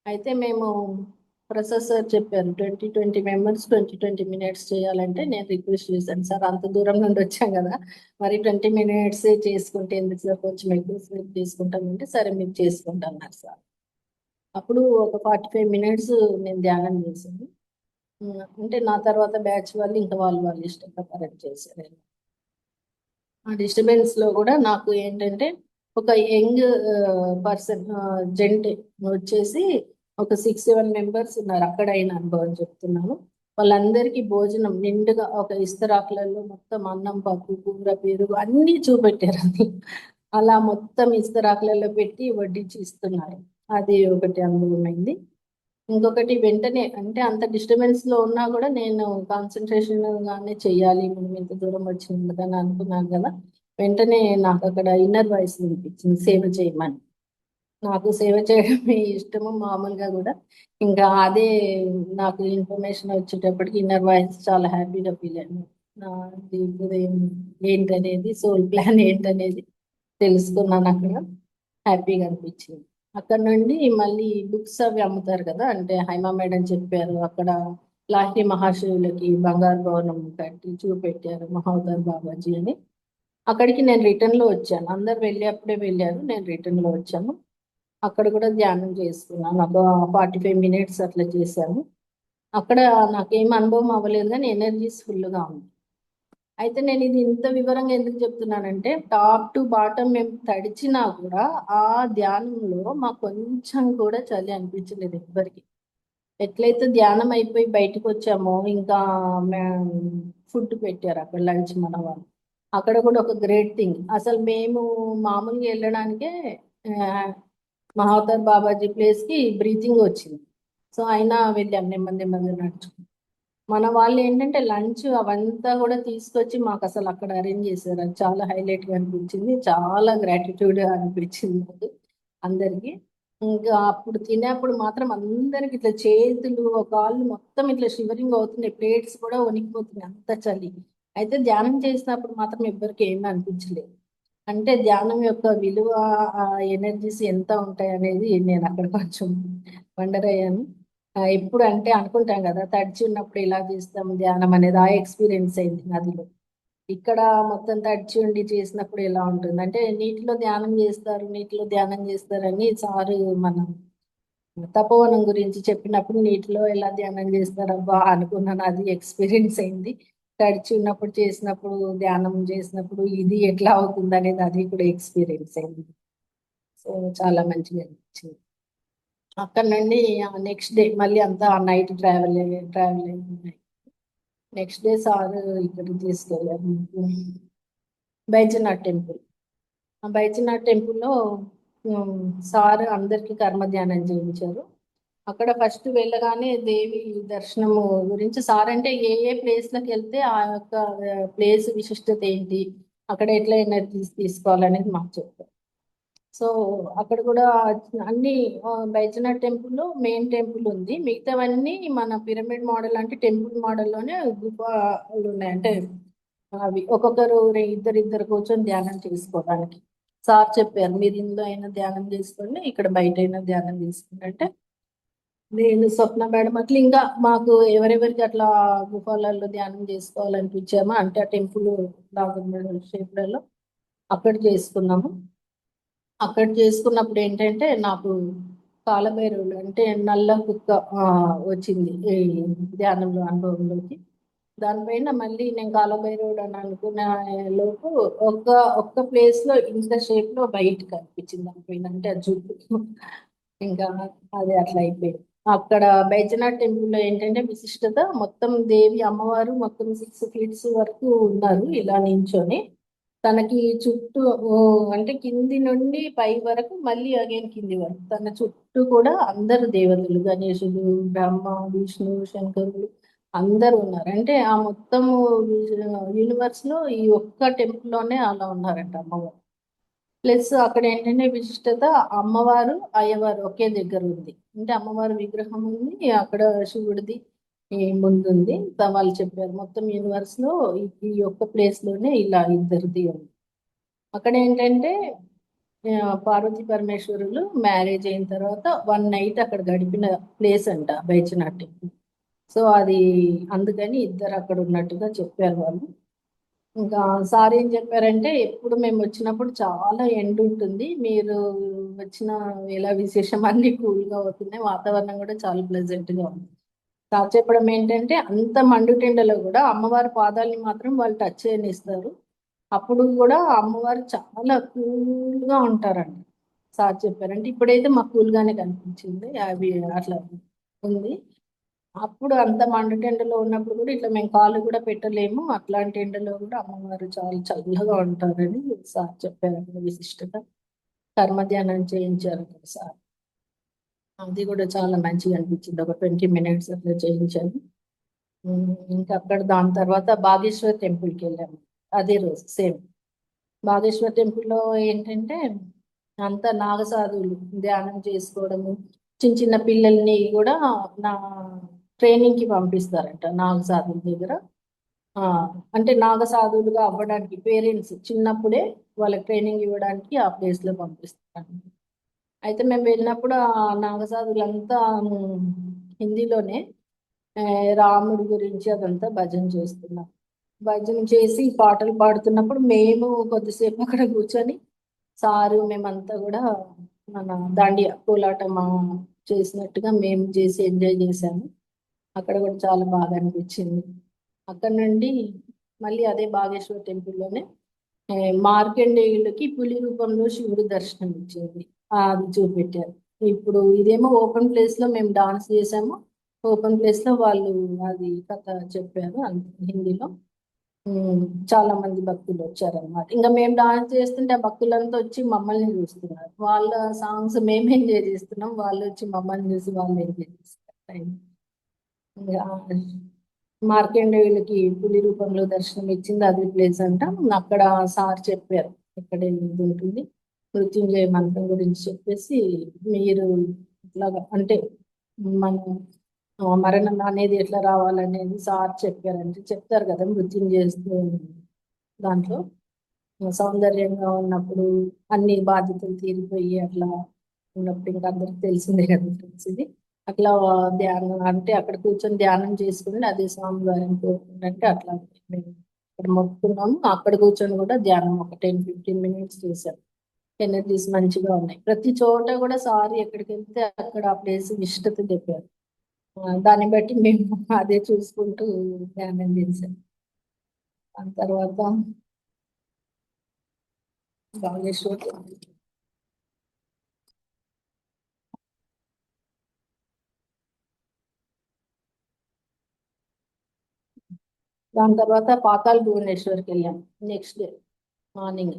అయితే మేము ప్రొఫెసర్ సార్ చెప్పారు 20 మెంబర్స్ 20 minutes చేయాలంటే నేను రిక్వెస్ట్ చేశాను, సార్ అంత దూరం నుండి వచ్చాం కదా, మరి 20 minutes చేసుకుంటే ఎందుకు సార్, కొంచెం ఎక్కువ సేపు తీసుకుంటామంటే సరే మీరు చేసుకుంటా అన్నారు సార్. అప్పుడు ఒక 45 minutes నేను ధ్యానం చేశాను. అంటే నా తర్వాత బ్యాచ్ వాళ్ళు ఇంకా వాళ్ళు ఇష్టం ప్రకారం చేశారు. ఆ డిస్టర్బెన్స్ లో కూడా నాకు ఏంటంటే ఒక యంగ్ పర్సన్ జెంట్ వచ్చేసి ఒక 6-7 మెంబర్స్ ఉన్నారు. అక్కడ అయిన అనుభవం చెప్తున్నాను. వాళ్ళందరికీ భోజనం నిండుగా ఒక ఇస్తరాకులలో మొత్తం అన్నం పప్పు కూర పెరుగు అన్ని చూపెట్టారు. అది అలా మొత్తం ఇస్తరాకులలో పెట్టి వడ్డించి ఇస్తున్నారు. అది ఒకటి అనుభవమైంది. ఇంకొకటి వెంటనే అంటే అంత డిస్టర్బెన్స్ లో ఉన్నా కూడా నేను కాన్సన్ట్రేషన్ గానే చెయ్యాలి, మనం ఇంత దూరం వచ్చింది కదా అని అనుకున్నాను కదా. వెంటనే నాకు అక్కడ ఇన్నర్ వాయిస్ వినిపించింది సేవ చేయమని. నాకు సేవ చేయడమే ఇష్టము మామూలుగా కూడా. ఇంకా అదే నాకు ఇన్ఫర్మేషన్ వచ్చేటప్పటికి ఇన్నర్ వాయిస్ చాలా హ్యాపీగా ఫీల్ అయ్యాను. నా జీవితం ఏంటనేది, సోల్ ప్లాన్ ఏంటనేది తెలుసుకున్నాను అక్కడ. హ్యాపీగా అనిపించింది. అక్కడ నుండి మళ్ళీ బుక్స్ అవి అమ్ముతారు కదా, అంటే హైమా మేడం చెప్పారు అక్కడ లాహిరి మహాశివులకి బంగారు భవనం కట్టి చూపెట్టారు మహావతార్ బాబాజీ అని. అక్కడికి నేను రిటర్న్ లో వచ్చాను, అందరు అప్పుడే వెళ్ళారు, నేను రిటర్న్ లో వచ్చాను. అక్కడ కూడా ధ్యానం చేసుకున్నాను, ఒక 45 minutes అట్లా చేశాను. అక్కడ నాకేం అనుభవం అవ్వలేదు, కానీ ఎనర్జీస్ ఫుల్గా ఉంది. అయితే నేను ఇది ఇంత వివరంగా ఎందుకు చెప్తున్నానంటే టాప్ టు బాటమ్ మేము తడిచినా కూడా ఆ ధ్యానంలో మాకు కొంచెం కూడా చలి అనిపించలేదు ఎవ్వరికి. ఎట్లయితే ధ్యానం అయిపోయి బయటకు వచ్చామో ఇంకా ఫుడ్ పెట్టారు అక్కడ లంచ్ మన వాళ్ళు. అక్కడ కూడా ఒక గ్రేట్ థింగ్, అసలు మేము మామూలుగా వెళ్ళడానికే మహావతార్ బాబాజీ ప్లేస్ కి బ్రీతింగ్ వచ్చింది. సో అయినా వెళ్ళాం నెమ్మది నెమ్మది నడుచుకుంటూ. మన వాళ్ళు ఏంటంటే లంచ్ అవంతా కూడా తీసుకొచ్చి మాకు అసలు అక్కడ అరేంజ్ చేశారు. అది చాలా హైలైట్ గా అనిపించింది, చాలా గ్రాటిట్యూడ్ అనిపించింది నాకు అందరికి. ఇంకా అప్పుడు తినేప్పుడు మాత్రం అందరికి ఇట్లా చేతులు కాళ్ళు మొత్తం ఇట్లా షివరింగ్ అవుతున్నాయి, ప్లేట్స్ కూడా వణికిపోతున్నాయి, అంత చలి. అయితే ధ్యానం చేసినప్పుడు మాత్రం ఎవ్వరికి ఏమీ అనిపించలేదు. అంటే ధ్యానం యొక్క విలువ, ఆ ఎనర్జీస్ ఎంత ఉంటాయి అనేది నేను అక్కడ కొంచెం వండర్ అయ్యాను. ఎప్పుడు అంటే అనుకుంటాం కదా తడిచి ఉన్నప్పుడు ఇలా చేస్తాం ధ్యానం అనేది, ఆ ఎక్స్పీరియన్స్ అయింది నదిలో. ఇక్కడ మొత్తం తడిచి ఉండి చేసినప్పుడు ఎలా ఉంటుంది అంటే నీటిలో ధ్యానం చేస్తారు, నీటిలో ధ్యానం చేస్తారని సారు మన తపోవనం గురించి చెప్పినప్పుడు నీటిలో ఎలా ధ్యానం చేస్తారబ్బా అనుకున్నాను. అది ఎక్స్పీరియన్స్ అయింది. తడిచి ఉన్నప్పుడు చేసినప్పుడు, ధ్యానం చేసినప్పుడు ఇది ఎట్లా అవుతుంది అనేది అది కూడా ఎక్స్పీరియన్స్ అయింది. సో చాలా మంచిగా అనిపించింది. అక్కడ నుండి నెక్స్ట్ డే మళ్ళీ అంతా నైట్ ట్రావెల్ అయింది. నెక్స్ట్ డే సార్ ఇక్కడికి తీసుకెళ్ళారు, బైద్యనాథ్ టెంపుల్. ఆ బైద్యనాథ్ టెంపుల్లో సార్ అందరికి కర్మ ధ్యానం చేయించారు. అక్కడ ఫస్ట్ వెళ్ళగానే దేవి దర్శనము గురించి సార్ అంటే ఏ ఏ ప్లేస్లకు వెళ్తే ఆ యొక్క ప్లేస్ విశిష్టత ఏంటి, అక్కడ ఎట్లా ఎనర్జీస్ తీసుకోవాలనేది మాకు చెప్పారు. సో అక్కడ కూడా అన్ని బైద్యనాథ్ టెంపుల్లో మెయిన్ టెంపుల్ ఉంది, మిగతావన్నీ మన పిరమిడ్ మోడల్ అంటే టెంపుల్ మోడల్లోనే గుఫాలు ఉన్నాయి. అంటే అవి ఒక్కొక్కరు ఇద్దరిద్దరు కూర్చొని ధ్యానం చేసుకోవడానికి సార్ చెప్పారు. మీరు ఇందులో అయినా ధ్యానం చేసుకోండి, ఇక్కడ బయట అయినా ధ్యానం చేసుకోండి అంటే నేను స్వప్న మేడం అట్లా ఇంకా మాకు ఎవరెవరికి అట్లా గుఫాలలో ధ్యానం చేసుకోవాలనిపించామో అంటే ఆ టెంపుల్ నాగర్ షేప్లలో అక్కడ చేసుకున్నాము. అక్కడ చేసుకున్నప్పుడు ఏంటంటే నాకు కాలభైరవుడు అంటే నల్ల కుక్క వచ్చింది ఈ ధ్యానంలో అనుభవంలోకి. దానిపైన మళ్ళీ నేను కాలభైరవుడు అని అనుకున్న లోపు ఒక్క ఒక్క ప్లేస్ లో ఇంత షేప్ లో బయట కనిపించింది దానిపైన, అంటే ఆ జుట్టు ఇంకా అది అట్లా అయిపోయింది. అక్కడ బైద్యనాథ్ టెంపుల్ లో ఏంటంటే విశిష్టత మొత్తం దేవి అమ్మవారు మొత్తం 6 ఫీట్స్ వరకు ఉన్నారు ఇలా నించొని. తనకి చుట్టూ ఓ, అంటే కింది నుండి పై వరకు మళ్ళీ అగైన్ కింది వరకు తన చుట్టూ కూడా అందరు దేవతలు, గణేశుడు, బ్రహ్మ, విష్ణు, శంకరుడు అందరు ఉన్నారు. అంటే ఆ మొత్తము యూనివర్స్ లో ఈ ఒక్క టెంపుల్ లోనే అలా ఉన్నారంట అమ్మవారు. ప్లస్ అక్కడ ఏంటంటే విశిష్టత అమ్మవారు అయ్యవారు ఒకే దగ్గర ఉంది. అంటే అమ్మవారి విగ్రహం ఉంది అక్కడ, శివుడిది ఈ ముందుంది. వాళ్ళు చెప్పారు మొత్తం యూనివర్స్ లో ఈ ఒక్క ప్లేస్ లోనే ఇలా ఇద్దరిది ఉంది. అక్కడ ఏంటంటే పార్వతీ పరమేశ్వరులు మ్యారేజ్ అయిన తర్వాత 1 నైట్ అక్కడ గడిపిన ప్లేస్ అంట బైచనాట్ టెంపుల్. సో అది అందుకని ఇద్దరు అక్కడ ఉన్నట్టుగా చెప్పారు వాళ్ళు. ఇంకా సార్ ఏం చెప్పారంటే ఎప్పుడు మేము వచ్చినప్పుడు చాలా ఎండ ఉంటుంది, మీరు వచ్చిన వేళ విశేషం అన్ని కూల్గా అవుతున్నాయి, వాతావరణం కూడా చాలా ప్లెజెంట్గా ఉంది. సార్ చెప్పడం ఏంటంటే అంత మండుటెండలో కూడా అమ్మవారి పాదాలని మాత్రం వాళ్ళు టచ్ చేయనిస్తారు, అప్పుడు కూడా అమ్మవారు చాలా కూల్గా ఉంటారండి. సార్ చెప్పారంటే ఇప్పుడైతే మాకు కూల్గానే కనిపించింది అవి అట్లా ఉంది. అప్పుడు అంత మండు ఎండలో ఉన్నప్పుడు కూడా ఇట్లా మేము కాళ్ళు కూడా పెట్టలేము, అట్లాంటి ఎండలో కూడా అమ్మవారు చాలా చల్లగా ఉంటారని సార్ చెప్పారు. విశిష్టత కర్మ ధ్యానం చేయించారు కదా సార్, అది కూడా చాలా మంచిగా అనిపించింది. ఒక 20 మినిట్స్ అట్లా చేయించాను. ఇంకా అక్కడ దాని తర్వాత బాగేశ్వర్ టెంపుల్కి వెళ్ళాము అదే రోజు సేమ్. బాగేశ్వర్ టెంపుల్లో ఏంటంటే అంత నాగసాధువులు ధ్యానం చేసుకోవడము, చిన్న చిన్న పిల్లల్ని కూడా నా ట్రైనింగ్ కి పంపిస్తారంట నాగసాధువుల దగ్గర. ఆ, అంటే నాగసాధువులుగా అవ్వడానికి పేరెంట్స్ చిన్నప్పుడే వాళ్ళకి ట్రైనింగ్ ఇవ్వడానికి ఆ ప్లేస్ లో పంపిస్తారు. అయితే మేము వెళ్ళినప్పుడు ఆ నాగసాధువులంతా హిందీలోనే ఆ, రాముడి గురించి అదంతా భజన చేస్తున్నాం. భజన చేసి పాటలు పాడుతున్నప్పుడు మేము కొద్దిసేపు అక్కడ కూర్చొని సారు మేమంతా కూడా మన దాండియా కోలాటం చేసినట్టుగా మేము చేసి ఎంజాయ్ చేశాము. అక్కడ కూడా చాలా బాగా అనిపించింది. అక్కడ నుండి మళ్ళీ అదే బాగేశ్వర్ టెంపుల్లోనే మార్కండేయులకి పులి రూపంలో శివుడు దర్శనం ఇచ్చింది, అది చూపెట్టారు. ఇప్పుడు ఇదేమో ఓపెన్ ప్లేస్ లో మేము డాన్స్ చేసాము, ఓపెన్ ప్లేస్ లో వాళ్ళు అది కథ చెప్పారు హిందీలో. ఉమ్, చాలా మంది భక్తులు వచ్చారనమాట. ఇంకా మేము డాన్స్ చేస్తుంటే ఆ భక్తులంతా వచ్చి మమ్మల్ని చూస్తున్నారు, వాళ్ళ సాంగ్స్ మేము ఎంజాయ్ చేస్తున్నాం, వాళ్ళు వచ్చి మమ్మల్ని చూసి వాళ్ళు ఎంజాయ్ చేస్తారు. ఇంకా మార్కండేయులకి పులి రూపంలో దర్శనం ఇచ్చింది అది ప్లేస్ అంట. అక్కడ సార్ చెప్పారు ఇక్కడ ఇది ఉంటుంది, మృత్యుంజయ మంత్రం గురించి చెప్పేసి మీరు ఇట్లాగా అంటే మన మరణం అనేది ఎట్లా రావాలనేది సార్ చెప్పారంటే చెప్తారు కదా మృత్యుంజయ దాంట్లో సౌందర్యంగా ఉన్నప్పుడు అన్ని బాధ్యతలు తీరిపోయి అట్లా ఉన్నప్పుడు ఇంకా అందరికి తెలిసిందే కదా తెలిసింది. అట్లా ధ్యానం అంటే అక్కడ కూర్చొని ధ్యానం చేసుకుని అదే స్వామి వారిని కోరుకుంటే అట్లా అక్కడ మొక్కుకున్నాము, అక్కడ కూర్చొని కూడా ధ్యానం ఒక 10-15 మినిట్స్ చేశాను. ఎనర్జీస్ మంచిగా ఉన్నాయి. ప్రతి చోట కూడా సార్ ఎక్కడికి వెళ్తే అక్కడ ఆ ప్లేస్ విశిష్టత చెప్పారు. దాన్ని బట్టి మేము అదే చూసుకుంటూ ధ్యానం చేశాం. ఆ తర్వాత బాగేశ్వర్, దాని తర్వాత పాతాళ భువనేశ్వర్కి వెళ్ళాం నెక్స్ట్ డే మార్నింగ్.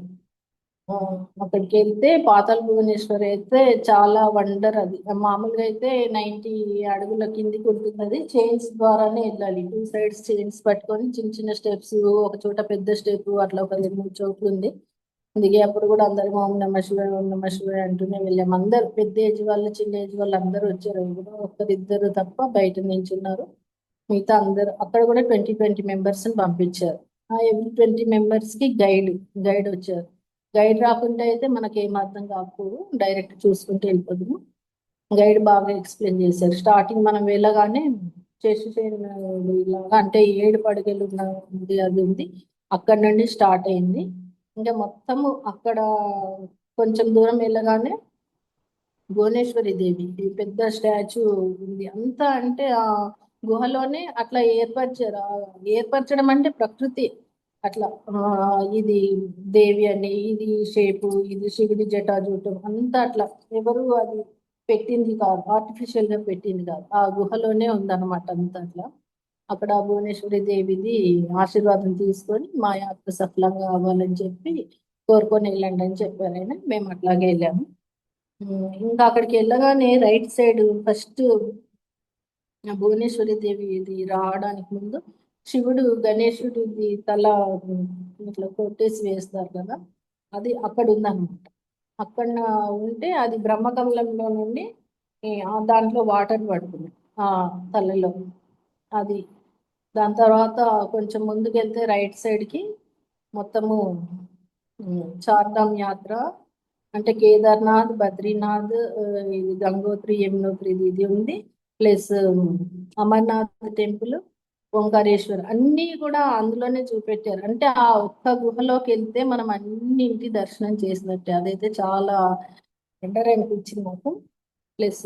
ఆ, అక్కడికి వెళ్తే పాతాళ భువనేశ్వర్ అయితే చాలా వండర్. అది మామూలుగా అయితే 90 అడుగుల కిందికి ఉంటుంది. అది చైన్స్ ద్వారానే వెళ్ళాలి, 2 సైడ్స్ చైన్స్ పట్టుకొని చిన్న చిన్న స్టెప్స్, ఒక చోట పెద్ద స్టెప్, అట్లా ఒక 2-3 చోట్ల ఉంది. దిగే అప్పుడు కూడా అందరం ఓం నమ శివాయ ఓం నమ శివాయ అంటూనే వెళ్ళాము. అందరు పెద్ద ఏజ్ వాళ్ళు చిన్న ఏజ్ వాళ్ళు అందరూ వచ్చారు. ఎవరో ఒకరిద్దరు తప్ప బయట నించున్నారు. మిగతా అందరు అక్కడ కూడా 20-20 మెంబర్స్ పంపించారు. ఆ ఎవ్రీ 20 మెంబర్స్ కి గైడ్ వచ్చారు. గైడ్ రాకుంటే అయితే మనకి ఏం అర్థం కాకపోదు, డైరెక్ట్ చూసుకుంటూ వెళ్ళిపోదుము. గైడ్ బాగా ఎక్స్ప్లెయిన్ చేశారు. స్టార్టింగ్ మనం వెళ్ళగానే ఇలాగా అంటే 7 పడగలు ఉంది, అది ఉంది. అక్కడ నుండి స్టార్ట్ అయింది. ఇంకా మొత్తము అక్కడ కొంచెం దూరం వెళ్ళగానే భువనేశ్వరి దేవి ఈ పెద్ద స్టాచ్యూ ఉంది. అంతా అంటే ఆ గుహలోనే అట్లా ఏర్పరిచారు. ఏర్పరచడం అంటే ప్రకృతి అట్లా ఇది దేవి అని, ఇది షేపు, ఇది శివుడి జటాజూటం అంతా అట్లా ఎవరు అది పెట్టింది కాదు, ఆర్టిఫిషియల్ గా పెట్టింది కాదు, ఆ గుహలోనే ఉందన్నమాట అంతా అట్లా. అక్కడ భువనేశ్వరి దేవిది ఆశీర్వాదం తీసుకొని మా యాత్ర సఫలంగా అవ్వాలని చెప్పి కోరుకొని వెళ్ళండి అని చెప్పారు ఆయన. మేము అట్లాగే వెళ్ళాము. ఇంకా అక్కడికి వెళ్ళగానే రైట్ సైడ్ ఫస్ట్ భువనేశ్వరి దేవి ఇది రావడానికి ముందు శివుడు గణేశుడిది తల ఇట్లా కొట్టేసి వేస్తారు కదా, అది అక్కడ ఉందన్నమాట. అక్కడ ఉంటే అది బ్రహ్మకమలంలో నుండి దాంట్లో వాటర్ పడుతుంది ఆ తలలో. అది దాని తర్వాత కొంచెం ముందుకెళ్తే రైట్ సైడ్కి మొత్తము చార్ధామ్ యాత్ర అంటే కేదార్నాథ్, బద్రీనాథ్, ఇది గంగోత్రి, యమునోత్రి ఇది ఉంది. ప్లస్ అమర్నాథ్ టెంపుల్, ఓంకారేశ్వర్ అన్నీ కూడా అందులోనే చూపెట్టారు. అంటే ఆ ఒక్క గుహలోకి వెళ్తే మనం అన్నింటి దర్శనం చేసినట్టే. అదైతే చాలా బెటర్ అనిపించింది నాకు. ప్లస్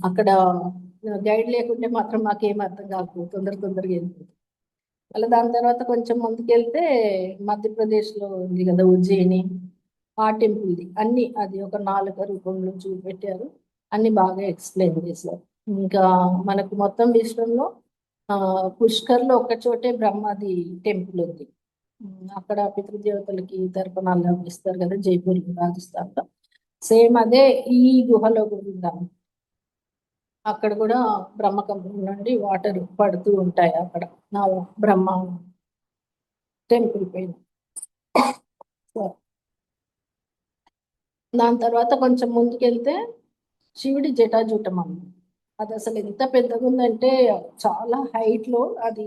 అక్కడ గైడ్ లేకుంటే మాత్రం మాకేం అర్థం కాకపోతే తొందరగా వెళ్ళిపోతుంది. మళ్ళీ దాని తర్వాత కొంచెం ముందుకెళ్తే మధ్యప్రదేశ్లో ఉంది కదా ఉజ్జయిని, ఆ టెంపుల్ది అన్ని అది ఒక 4 రూపంలో చూపెట్టారు. అన్ని బాగా ఎక్స్ప్లెయిన్ చేశారు. ఇంకా మనకు మొత్తం విశ్వంలో పుష్కర్లో ఒక చోటే బ్రహ్మది టెంపుల్ ఉంది. అక్కడ పితృదేవతలకి తర్పణాలు ఇస్తారు కదా, జైపూర్ రాజస్థాన్లో. సేమ్ అదే ఈ గుహలో కూడా ఉందాం. అక్కడ కూడా బ్రహ్మకంపం నుండి వాటర్ పడుతూ ఉంటాయి అక్కడ నా బ్రహ్మ టెంపుల్ పైన. దాని తర్వాత కొంచెం ముందుకెళ్తే శివుడి జటాజూటం అమ్మ. అది అసలు ఎంత పెద్దగా ఉందంటే చాలా హైట్ లో, అది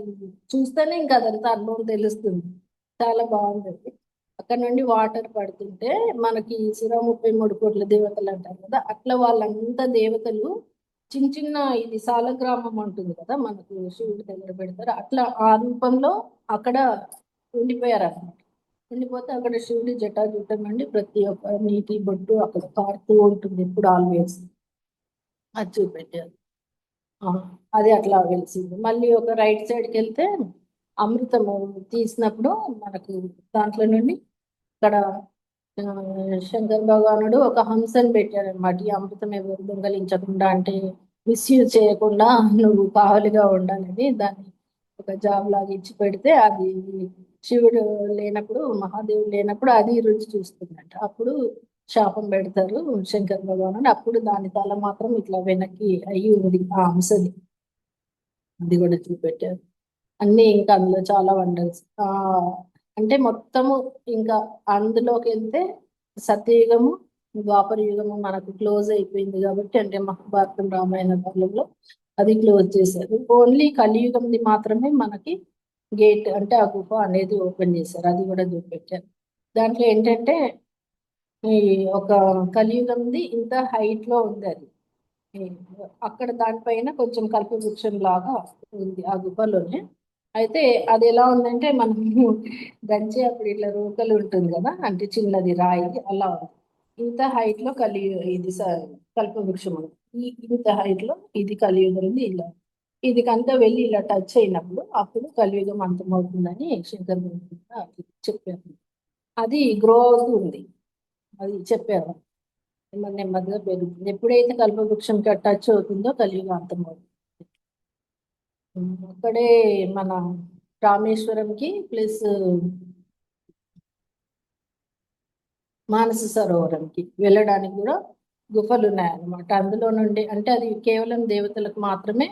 చూస్తేనే ఇంకా అదంతా అనుభవం తెలుస్తుంది. చాలా బాగుంది. అక్కడ నుండి వాటర్ పడుతుంటే మనకి 33 కోట్ల దేవతలు అంటారు కదా, అట్లా వాళ్ళంతా దేవతలు చిన్న చిన్న ఇది సాలగ్రామం ఉంటుంది కదా మనకు శివుడి దగ్గర పెడతారు, అట్లా ఆ రూపంలో అక్కడ ఉండిపోయారు అన్నమాట. ఉండిపోతే అక్కడ శివుడి జటాజూటం నుండి ప్రతి ఒక్క నీటి బొట్టు అక్కడ కారుతూ ఉంటుంది ఎప్పుడు, ఆల్వేస్. అది చూపెట్టారు. ఆ, అది అట్లా వెలిసింది. మళ్ళీ ఒక రైట్ సైడ్కి వెళ్తే అమృతము తీసినప్పుడు మనకు దాంట్లో నుండి ఇక్కడ శంకర్ భగవానుడు ఒక హంసని పెట్టాడనమాట. ఈ అమృతం ఎవరు దొంగలించకుండా అంటే మిస్యూజ్ చేయకుండా నువ్వు కావలిగా ఉండాలని దాన్ని ఒక జాబ్ లాగా ఇచ్చి పెడితే, అది శివుడు లేనప్పుడు, మహాదేవుడు లేనప్పుడు అది రుచి చూస్తుందంట. అప్పుడు శాపం పెడతారు శంకర్ భగవానుడు. అప్పుడు దాని తల మాత్రం ఇట్లా వెనక్కి అయ్యి ఉంది ఆ హంసది. అది కూడా చూపెట్టారు. అన్ని ఇంకా అందులో చాలా వండర్స్ అంటే మొత్తము ఇంకా అందులోకి వెళ్తే సత్యయుగము, ద్వాపర యుగము మనకు క్లోజ్ అయిపోయింది కాబట్టి, అంటే మహాభారతం రామాయణ కాలంలో అది క్లోజ్ చేశారు. ఓన్లీ కలియుగంది మాత్రమే మనకి గేట్ అంటే ఆ గుహ అనేది ఓపెన్ చేశారు. అది కూడా చూపెట్టారు. దాంట్లో ఏంటంటే ఈ ఒక కలియుగంది ఇంత హైట్ లో ఉంది అది. ఈ అక్కడ దానిపైన కొంచెం కల్పవృక్షం లాగా ఉంది ఆ గుహలోనే. అయితే అది ఎలా ఉందంటే మనము దంచే అప్పుడు ఇట్లా రోకలు ఉంటుంది కదా, అంటే చిన్నది రాయి అలా ఉంది. ఇంత హైట్ లో ఇది కల్పవృక్షం ఉంది. ఇంత హైట్ లో ఇది కలియుగం ఉంది ఇలా. ఇది కనుక వెళ్ళి ఇలా టచ్ అయినప్పుడు అప్పుడు కలియుగం అంతమవుతుందని శంకర్ చెప్పారు. అది గ్రో అవుతుంది, అది చెప్పారు. నెమ్మది నెమ్మదిగా పెరుగుతుంది. ఎప్పుడైతే కల్పవృక్షంకి టచ్ అవుతుందో కలియుగం అంతమవుతుంది. అక్కడే మన రామేశ్వరంకి ప్లస్ మానస సరోవరంకి వెళ్ళడానికి కూడా గుహలు ఉన్నాయన్నమాట. అందులో నుండి అంటే అది కేవలం దేవతలకు మాత్రమే,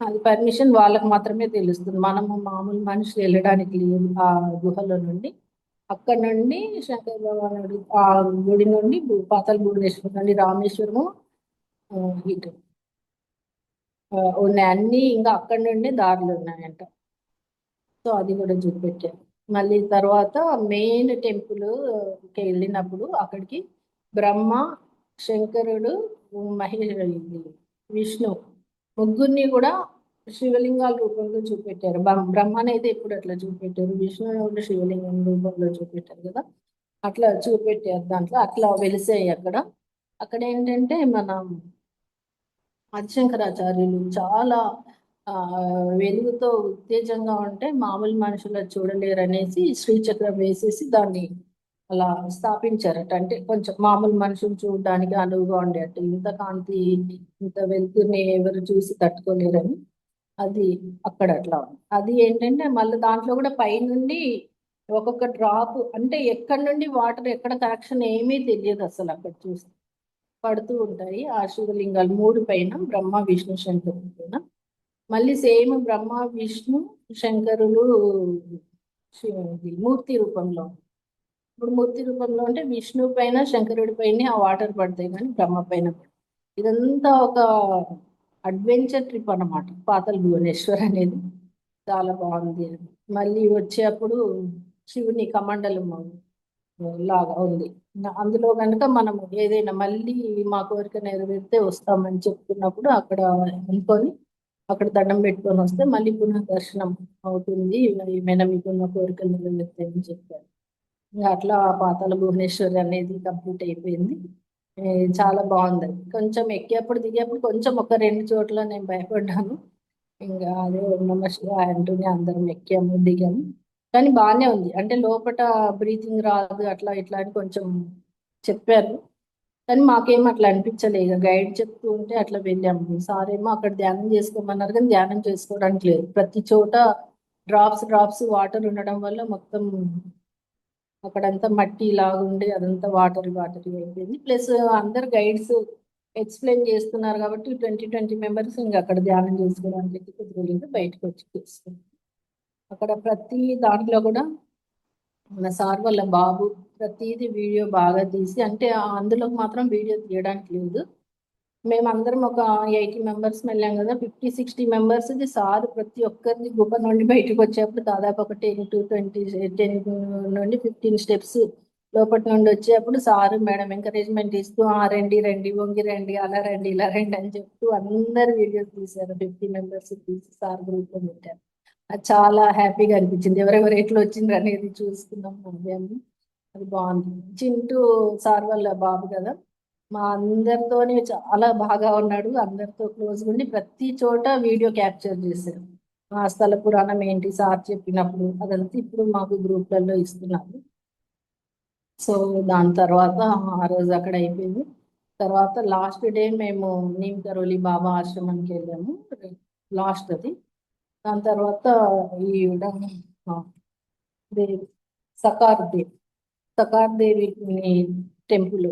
అది పర్మిషన్ వాళ్ళకు మాత్రమే తెలుస్తుంది. మనము మామూలు మనుషులు వెళ్ళడానికి లేదు ఆ గుహలో నుండి. అక్కడ నుండి శంకర భగవానుడు ఆ గుడి నుండి పాతాళ భువనేశ్వరం నుండి రామేశ్వరము ఇటు ఉన్నాయి అన్ని. ఇంకా అక్కడ నుండి దారులు ఉన్నాయంట. సో అది కూడా చూపెట్టారు. మళ్ళీ తర్వాత మెయిన్ టెంపుల్కి వెళ్ళినప్పుడు అక్కడికి బ్రహ్మ, శంకరుడు, ఇది విష్ణు ముగ్గురిని కూడా శివలింగాల రూపంలో చూపెట్టారు. బ్రహ్మని అయితే ఎప్పుడు అట్లా చూపెట్టారు, విష్ణుని కూడా శివలింగం రూపంలో చూపెట్టారు కదా, అట్లా చూపెట్టారు. దాంట్లో అట్లా వెలిసాయి అక్కడ. అక్కడ ఏంటంటే మన ఆదిశంకరాచార్యులు చాలా ఆ వెలుగుతో ఉత్తేజంగా ఉంటే మామూలు మనుషులు అది చూడలేరు అనేసి శ్రీచక్రం వేసేసి దాన్ని అలా స్థాపించారట. అంటే కొంచెం మామూలు మనుషులు చూడడానికి అనువుగా ఉండేటట్టు. ఇంత కాంతి ఇంత వెలుగుని ఎవరు చూసి తట్టుకోలేరని అది అక్కడ అట్లా ఉంది. అది ఏంటంటే మళ్ళీ దాంట్లో కూడా పైనుండి ఒక్కొక్క డ్రాప్, అంటే ఎక్కడి నుండి వాటర్ ఎక్కడ కనెక్షన్ ఏమీ తెలియదు అసలు అక్కడ చూస్తే. పడుతూ ఉంటాయి ఆ శివలింగాలు మూడు పైన, బ్రహ్మ విష్ణు శంకరుడు పైన. మళ్ళీ సేమ్ బ్రహ్మ విష్ణు శంకరులు మూర్తి రూపంలో. ఇప్పుడు మూర్తి రూపంలో అంటే విష్ణు పైన శంకరుడి పైన ఆ వాటర్ పడతాయి, కానీ బ్రహ్మ పైన పడతాయి. ఇదంతా ఒక అడ్వెంచర్ ట్రిప్ అన్నమాట పాతాళ భువనేశ్వర్ అనేది. చాలా బాగుంది. మళ్ళీ వచ్చేప్పుడు శివుని కమండలం లాగా ఉంది. అందులో కనుక మనం ఏదైనా మళ్ళీ మా కోరిక నెరవేరితే వస్తామని చెప్పుకున్నప్పుడు అక్కడ అనుకొని అక్కడ దండం పెట్టుకొని వస్తే మళ్ళీ పునః దర్శనం అవుతుంది, ఏమైనా మీకున్న కోరికలు నెరవేరుతాయని చెప్పారు. ఇంకా అట్లా పాతాళ భువనేశ్వరి అనేది కంప్లీట్ అయిపోయింది. చాలా బాగుంది. కొంచెం ఎక్కేప్పుడు దిగేప్పుడు కొంచెం ఒక రెండు చోట్ల నేను భయపడ్డాను. ఇంకా అదే నమ శివాయ అంటూనే అందరం ఎక్కాము దిగాము. కానీ బాగానే ఉంది. అంటే లోపల బ్రీతింగ్ రాదు అట్లా ఇట్లా అని కొంచెం చెప్పారు, కానీ మాకేం అట్లా అనిపించలేదు. గైడ్ చెప్తూ ఉంటే అట్లా వెళ్ళాము. సార్ ఏమో అక్కడ ధ్యానం చేసుకోమన్నారు, కానీ ధ్యానం చేసుకోవడానికి లేదు. ప్రతి చోట డ్రాప్స్ డ్రాప్స్ వాటర్ ఉండడం వల్ల మొత్తం అక్కడంతా మట్టి లాగుండి అదంతా వాటర్ వాటర్ అయిపోయింది. ప్లస్ అందరు గైడ్స్ ఎక్స్ప్లెయిన్ చేస్తున్నారు కాబట్టి 20 మెంబర్స్ ఇంకా అక్కడ ధ్యానం చేసుకోవడానికి కుదరలేదు, బయటకు వచ్చి చేసుకున్నాం. అక్కడ ప్రతి దాంట్లో కూడా మన సార్ వాళ్ళ బాబు ప్రతిదీ వీడియో బాగా తీసి, అంటే అందులోకి మాత్రం వీడియో తీయడానికి లేదు. మేమందరం ఒక 80 మెంబర్స్ వెళ్ళాం కదా, 50-60 మెంబర్స్ది సార్ ప్రతి ఒక్కరిని గుహ నుండి బయటకు వచ్చేప్పుడు దాదాపు ఒక 10 నుండి 15 స్టెప్స్ లోపటి నుండి వచ్చేప్పుడు సార్ మేడం ఎంకరేజ్మెంట్ ఇస్తూ రండి రండి వంగి రండి అలా రండి ఇలా రండి అని చెప్తూ అందరు వీడియోస్ తీశారు. 50 మెంబర్స్ తీసి సార్ గ్రూప్ లో పెట్టారు. అది చాలా హ్యాపీగా అనిపించింది. ఎవరెవరు ఎట్లా వచ్చిండ్రు అనేది చూసుకున్నాం, నవ్వాము. అది బాగుంది. చింటూ సార్ వాళ్ళ బాబు కదా, మా అందరితోనే చాలా బాగా ఉన్నాడు. అందరితో క్లోజ్ ఉండి ప్రతి చోట వీడియో క్యాప్చర్ చేశారు. ఆ స్థల పురాణం ఏంటి సార్ చెప్పినప్పుడు అదంతా ఇప్పుడు మాకు గ్రూప్లలో ఇస్తున్నారు. సో దాని తర్వాత ఆ రోజు అక్కడ అయిపోయింది. తర్వాత లాస్ట్ డే మేము నీమ్ కరోలి బాబా ఆశ్రమానికి వెళ్ళాము, లాస్ట్ అది. దాని తర్వాత ఈ సకార్ దేవి, సకార్ దేవి టెంపుల్,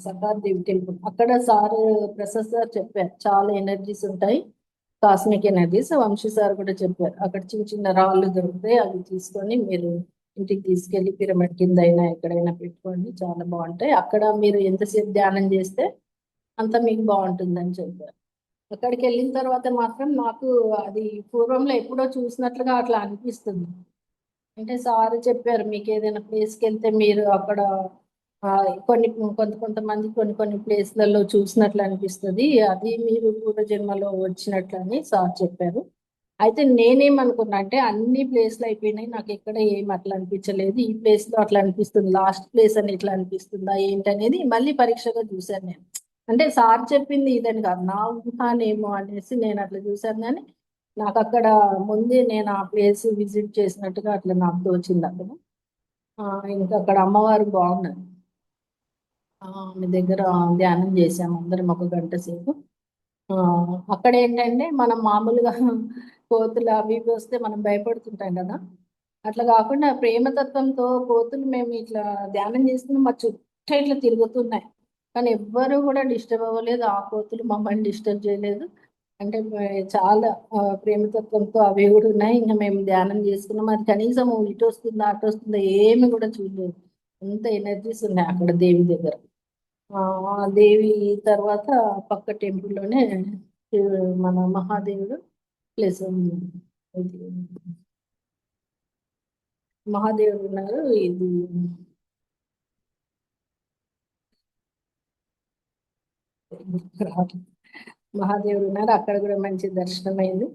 సకాదేవి టెంపుల్. అక్కడ సార్ ప్రసాద్ సార్ చెప్పారు చాలా ఎనర్జీస్ ఉంటాయి, కాస్మిక్ ఎనర్జీస్. వంశీ సార్ కూడా చెప్పారు అక్కడ చిన్న చిన్న రాళ్ళు దొరుకుతాయి, అవి తీసుకొని మీరు ఇంటికి తీసుకెళ్లి పిరమిడ్ కింద అయినా ఎక్కడైనా పెట్టుకోండి, చాలా బాగుంటాయి. అక్కడ మీరు ఎంతసేపు ధ్యానం చేస్తే అంత మీకు బాగుంటుందని చెప్పారు. అక్కడికి వెళ్ళిన తర్వాత మాత్రం నాకు అది పూర్వంలో ఎప్పుడో చూసినట్లుగా అట్లా అనిపిస్తుంది. అంటే సార్ చెప్పారు మీకు ఏదైనా ప్లేస్కి వెళ్తే మీరు అక్కడ ఆ, కొన్ని కొంతమంది కొన్ని ప్లేస్లలో చూసినట్లు అనిపిస్తుంది, అది మీరు పూర్వజన్మలో వచ్చినట్లు అని సార్ చెప్పారు. అయితే నేనేమనుకున్నా అంటే అన్ని ప్లేస్లు అయిపోయినాయి, నాకు ఎక్కడ ఏం అట్లా అనిపించలేదు, ఈ ప్లేస్ లో అట్లా అనిపిస్తుంది, లాస్ట్ ప్లేస్ అని ఇట్లా అనిపిస్తుందా ఏంటనేది మళ్ళీ పరీక్షగా చూశాను నేను. అంటే సార్ చెప్పింది ఇదని కాదు, నా ఊహానేమో అనేసి నేను అట్లా చూశాను. కానీ నాకు అక్కడ ముందే నేను ఆ ప్లేస్ విజిట్ చేసినట్టుగా అట్లా నాకు తోచింది అక్కడ. ఆ, ఇంకా అక్కడ అమ్మవారు బాగున్నారు. మీ దగ్గర ధ్యానం చేసాము అందరం ఒక గంట సేపు. ఆ, అక్కడ ఏంటంటే మనం మామూలుగా కోతులు అవి ఇవి వస్తే మనం భయపడుతుంటాం కదా, అట్లా కాకుండా ప్రేమతత్వంతో కోతులు మేము ఇట్లా ధ్యానం చేస్తున్నాం మా చుట్టూ ఇట్లా తిరుగుతున్నాయి, కానీ ఎవ్వరు కూడా డిస్టర్బ్ అవ్వలేదు, ఆ కోతులు మమ్మల్ని డిస్టర్బ్ చేయలేదు. అంటే చాలా ప్రేమతత్వంతో అవి కూడా ఉన్నాయి. ఇంకా మేము ధ్యానం చేసుకున్నాం, అది కనీసం ఇటు వస్తుందా అటు వస్తుందా ఏమి కూడా చూడలేదు. అంత ఎనర్జీస్ ఉన్నాయి అక్కడ దేవి దగ్గర. ఆ దేవి తర్వాత పక్క టెంపుల్లోనే మన మహాదేవుడు ప్లస్ ఇది మహాదేవుడు ఉన్నారు. ఇది మహాదేవుడు ఉన్నారు, అక్కడ కూడా మంచి దర్శనం అయింది.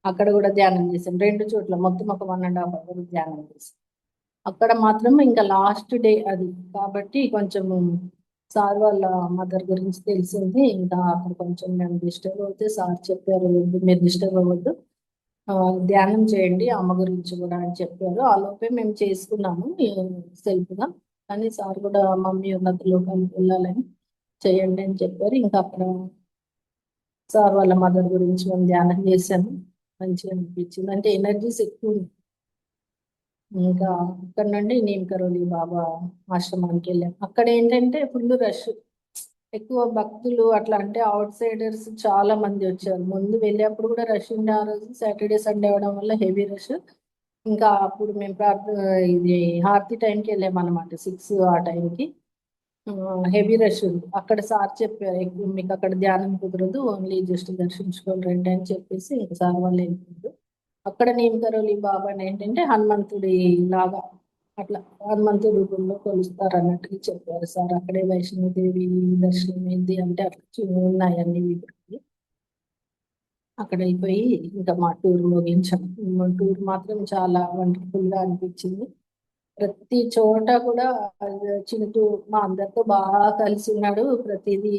అక్కడ కూడా ధ్యానం చేసాం, రెండు చోట్ల మొత్తం ఒక 1.5 hours ధ్యానం చేసాం. అక్కడ మాత్రం ఇంకా లాస్ట్ డే అది కాబట్టి కొంచెం సార్ వాళ్ళ మదర్ గురించి తెలిసింది, ఇంకా అక్కడ కొంచెం మేము డిస్టర్బ్ అవుతే సార్ చెప్పారు, "వద్దు, మీరు డిస్టర్బ్ అవ్వద్దు, ఆ, ధ్యానం చేయండి అమ్మ గురించి కూడా" అని చెప్పారు. ఆ లోపే మేము చేసుకున్నాము సెల్ఫ్గా. కానీ సార్ కూడా మమ్మీ ఉన్నత లోకానికి వెళ్ళాలని చేయండి అని చెప్పారు. ఇంకా అక్కడ సార్ వాళ్ళ మదర్ గురించి మేము ధ్యానం చేశాము, మంచిగా అనిపించింది, అంటే ఎనర్జీస్ ఎక్కువ ఉన్నాయి. ఇంకా అక్కడ నుండి నీమ్ కరోలి బాబా ఆశ్రమానికి వెళ్ళాం. అక్కడ ఏంటంటే ఫుల్ రష్, ఎక్కువ భక్తులు అట్లా, అంటే అవుట్ సైడర్స్ చాలా మంది వచ్చారు. ముందు వెళ్ళేప్పుడు కూడా రష్ ఉండే, ఆ రోజు సాటర్డే సండే అవడం వల్ల హెవీ రష్. ఇంకా అప్పుడు మేము ఇది హారతి టైంకి వెళ్ళాం అనమాట, 6 ఆ టైంకి. హెవీ రష్ ఉంది అక్కడ. సార్ చెప్పారు, ఎక్కువ మీకు అక్కడ ధ్యానం కుదరదు, ఓన్లీ జస్ట్ దర్శించుకొని రండి అని చెప్పేసి ఇంకా సార్ వాళ్ళు వెళ్ళిపోయారు. అక్కడ నేను కరోలి బాబాని ఏంటంటే హనుమంతుడి లాగా అట్లా హనుమంతుడి రూపంలో కొలుస్తారు అన్నట్టుగా చెప్పారు సార్. అక్కడే వైష్ణోదేవి దర్శనం ఏంటి అంటే అట్లా ఉన్నాయి అన్ని విగ్రహాలు. అక్కడ అయిపోయి ఇంకా మా టూర్ ముగించాం. మా టూర్ మాత్రం చాలా వండర్ఫుల్ గా అనిపించింది. ప్రతి చోట కూడా చింటూ మా అందరితో బాగా కలిసి ఉన్నాడు. ప్రతిదీ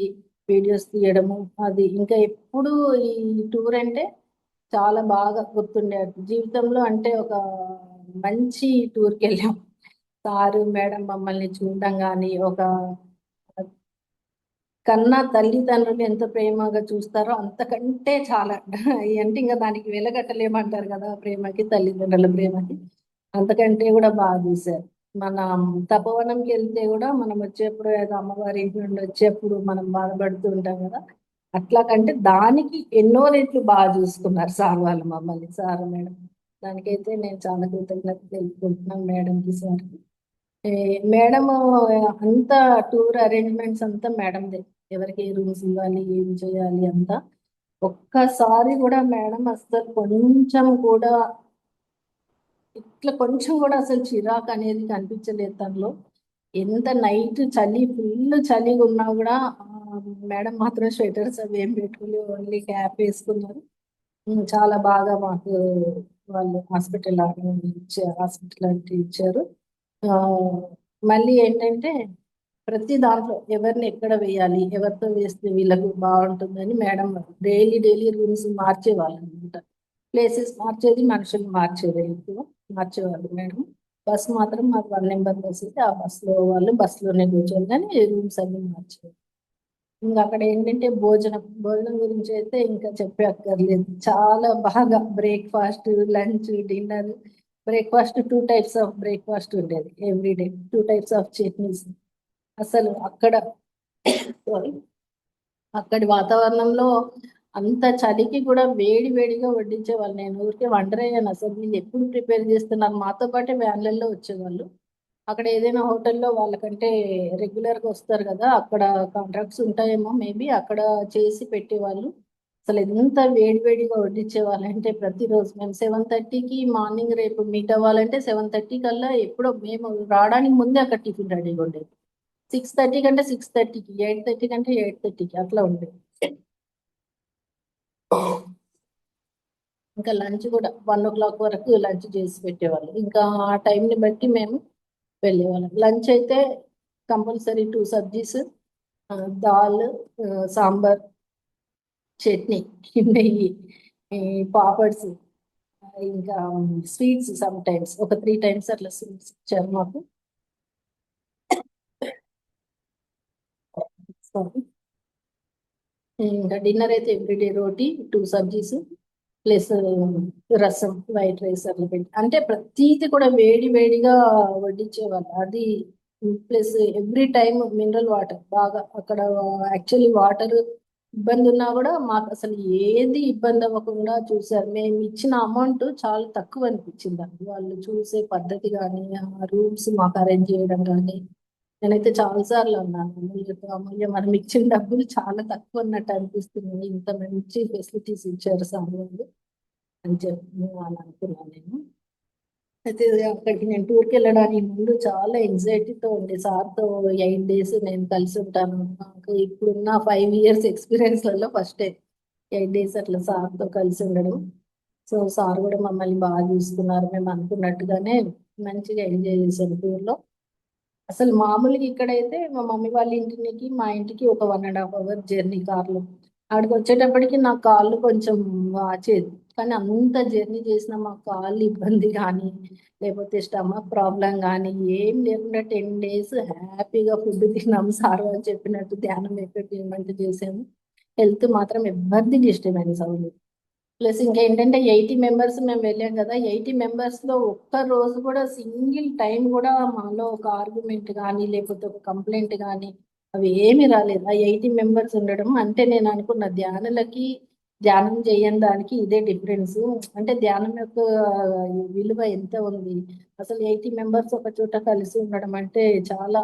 వీడియోస్ తీయడము, అది ఇంకా ఎప్పుడు ఈ టూర్ అంటే చాలా బాగా గుర్తుండే జీవితంలో, అంటే ఒక మంచి టూర్కి వెళ్ళాం. సారు మేడం మమ్మల్ని చూడడం కానీ, ఒక కన్నా తల్లిదండ్రులు ఎంత ప్రేమగా చూస్తారో అంతకంటే చాలా అంటే ఇంకా దానికి వెలగట్టలేమంటారు కదా, ప్రేమకి, తల్లిదండ్రుల ప్రేమకి. అంతకంటే కూడా బాగా చూశారు. మనం తపోవనంకి వెళ్తే కూడా మనం వచ్చేప్పుడు ఏదో అమ్మవారి ఇంటి నుండి వచ్చేప్పుడు మనం బాధపడుతూ ఉంటాం కదా, అట్లా కంటే దానికి ఎన్నో రెట్లు బాగా చూసుకున్నారు సార్ వాళ్ళు మమ్మల్ని, సార్ మేడం. దానికైతే నేను చాలా కృతజ్ఞత తెలుపుకుంటున్నాను మేడంకి, సార్కి. మేడం అంతా టూర్ అరేంజ్మెంట్స్ అంతా మేడందే, ఎవరికి ఏ రూమ్స్ ఇవ్వాలి ఏం చేయాలి అంతా. ఒక్కసారి కూడా మేడం అసలు కొంచెం కూడా ఇట్లా కొంచెం కూడా అసలు చిరాకు అనేది కనిపించలేదు తనలో. ఎంత నైట్ చలి, ఫుల్ చలిగా ఉన్నా కూడా మేడం మాత్రం స్వెటర్స్ అవి ఏం పెట్టుకుని ఓన్లీ క్యాప్ వేసుకున్నారు. చాలా బాగా మాకు వాళ్ళు హాస్పిటల్ అంటే ఇచ్చారు. ఆ, మళ్ళీ ఏంటంటే ప్రతి దాంట్లో ఎవరిని ఎక్కడ వేయాలి, ఎవరితో వేస్తే వీళ్ళకు బాగుంటుందని మేడం డైలీ డైలీ రూమ్స్ మార్చేవాళ్ళు అనమాట. ప్లేసెస్ మార్చేది, మనుషులు మార్చేది, ఎక్కువ మార్చేవాళ్ళు మేడం. బస్ మాత్రం మాకు 1 నెంబర్ బస్ అయితే ఆ బస్సులో వాళ్ళు బస్సులోనే కూర్చొని, కానీ రూమ్స్ అన్ని మార్చేది. ఇంకా అక్కడ ఏంటంటే భోజనం భోజనం గురించి అయితే ఇంకా చెప్పే అక్కర్లేదు, చాలా బాగా breakfast, lunch, dinner. Breakfast 2 types of breakfast ఉండేది ఎవ్రీడే, 2 types ఆఫ్ చట్నీస్. అసలు అక్కడ సారీ, అక్కడి వాతావరణంలో అంత చలికి కూడా వేడి వేడిగా వడ్డించేవాళ్ళు. నేను ఊరికే వండర్ అయ్యాను, అసలు వీళ్ళు ఎప్పుడు ప్రిపేర్ చేస్తున్నారు. మాతో పాటే వ్యాన్లలో వచ్చేవాళ్ళు. అక్కడ ఏదైనా హోటల్లో వాళ్ళకంటే రెగ్యులర్గా వస్తారు కదా, అక్కడ కాంట్రాక్ట్స్ ఉంటాయేమో మేబీ, అక్కడ చేసి పెట్టేవాళ్ళు. అసలు ఎంత వేడి వేడిగా వడ్డించేవాళ్ళు అంటే ప్రతిరోజు మేము 7:30కి మార్నింగ్ రేపు మీట్ అవ్వాలంటే 7:30 కల్లా ఎప్పుడో మేము రావడానికి ముందే అక్కడ టిఫిన్ రెడీగా ఉండేది. 6:30 కంటే 6:30కి, 8:30 కంటే 8:30కి అట్లా ఉండేది. ఇంకా లంచ్ కూడా 1 o'clock వరకు లంచ్ చేసి పెట్టేవాళ్ళు. ఇంకా ఆ టైంని బట్టి మేము వెళ్ళేవాళ్ళం. లంచ్ అయితే కంపల్సరీ 2 సబ్జీస్, దాల్, సాంబార్, చట్నీ, నెయ్యి, ఈ పాపడ్స్, ఇంకా స్వీట్స్. సమ్ టైమ్స్ ఒక 3 times అట్లా స్వీట్స్ ఇచ్చారు మాకు. ఇంకా డిన్నర్ అయితే ఎవ్రీడే రోటీ, 2 సబ్జీస్ ప్లస్ రసం, వైట్ రైస్ అట్లా పెట్టి, అంటే ప్రతిది కూడా వేడి వేడిగా వడ్డించేవాళ్ళు. అది plus every time mineral water బాగా అక్కడ. యాక్చువల్లీ వాటర్ ఇబ్బంది ఉన్నా కూడా మాకు అసలు ఏది ఇబ్బంది అవ్వకుండా చూసారు. మేము ఇచ్చిన అమౌంట్ చాలా తక్కువ అనిపించింది అండి. వాళ్ళు చూసే పద్ధతి కానీ, ఆ రూమ్స్ మాకు అరేంజ్ చేయడం కానీ, నేనైతే చాలా సార్లు అన్నాను, అమూల్యతో, అమూల్య మనం ఇచ్చిన డబ్బులు చాలా తక్కువ అన్నట్టు అనిపిస్తుంది, ఇంత మంచి ఫెసిలిటీస్ ఇచ్చారు సార్ వాళ్ళు అని చెప్పి అని అనుకున్నాను నేను. అయితే అక్కడికి నేను టూర్కి వెళ్ళడానికి ముందు చాలా ఎంగ్జైటీతో ఉండే. సార్తో 8 days నేను కలిసి ఉంటాను. నాకు ఇప్పుడున్న 5 years ఎక్స్పీరియన్స్లలో ఫస్ట్ 8 days అట్లా సార్తో కలిసి ఉండడం. సో సార్ కూడా మమ్మల్ని బాగా చూసుకున్నారు. మేము అనుకున్నట్టుగానే మంచిగా ఎంజాయ్ చేసాం టూర్లో. అసలు మామూలుగా ఇక్కడైతే మా మమ్మీ వాళ్ళ ఇంటికి మా ఇంటికి ఒక 1.5 hour జర్నీ కార్లో. అక్కడికి వచ్చేటప్పటికి నా కాళ్ళు కొంచెం వాచేది, కానీ అంత జర్నీ చేసిన మా కాళ్ళు ఇబ్బంది కానీ, లేకపోతే స్టమక్ ప్రాబ్లం కానీ ఏం లేకుండా 10 days హ్యాపీగా ఫుడ్ తిన్నాము. సార్ వాళ్ళు చెప్పినట్టు ధ్యానం ఎక్కడ చేయమంటే చేసాము. హెల్త్ మాత్రం ఎవ్వరిది డిస్టర్బెన్స్ అవ్వలేదు. ప్లస్ ఇంకేంటంటే 80 members మేము వెళ్ళాం కదా, 80 members లో ఒక్క రోజు కూడా సింగిల్ టైం కూడా మాలో ఒక ఆర్గ్యుమెంట్ కానీ, లేకపోతే ఒక కంప్లైంట్ కానీ అవి ఏమి రాలేదు. ఆ 80 members ఉండడం అంటే నేను అనుకున్న ధ్యానులకి, ధ్యానం చేయని దానికి ఇదే డిఫరెన్స్. అంటే ధ్యానం యొక్క విలువ ఎంత ఉంది, అసలు 80 members ఒక చోట కలిసి ఉండడం అంటే చాలా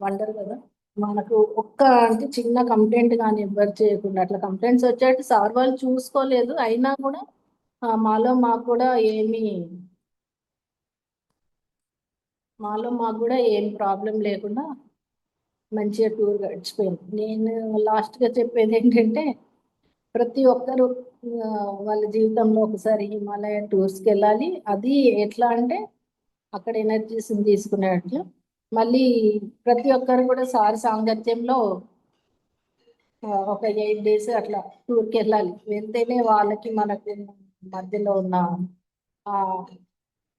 వండర్ కదా. మనకు ఒక్క అంటే చిన్న కంప్లైంట్ కానీ ఎవ్వరు చేయకుండా, అట్లా కంప్లైంట్స్ వచ్చేట్టు సార్ వాళ్ళు చూసుకోలేదు. అయినా కూడా మాకు కూడా ఏం ప్రాబ్లం లేకుండా మంచిగా టూర్ గడిచిపోయింది. నేను లాస్ట్గా చెప్పేది ఏంటంటే, ప్రతి ఒక్కరు ఆ, వాళ్ళ జీవితంలో ఒకసారి హిమాలయన్ టూర్స్కి వెళ్ళాలి. అది ఎట్లా అంటే అక్కడ ఎనర్జీస్ తీసుకునేట్లు. మళ్ళీ ప్రతి ఒక్కరు కూడా సార్ సాంగత్యంలో ఒక 8 days అట్లా టూర్కి వెళ్ళాలి. వెళ్తేనే వాళ్ళకి మనకి మధ్యలో ఉన్న ఆ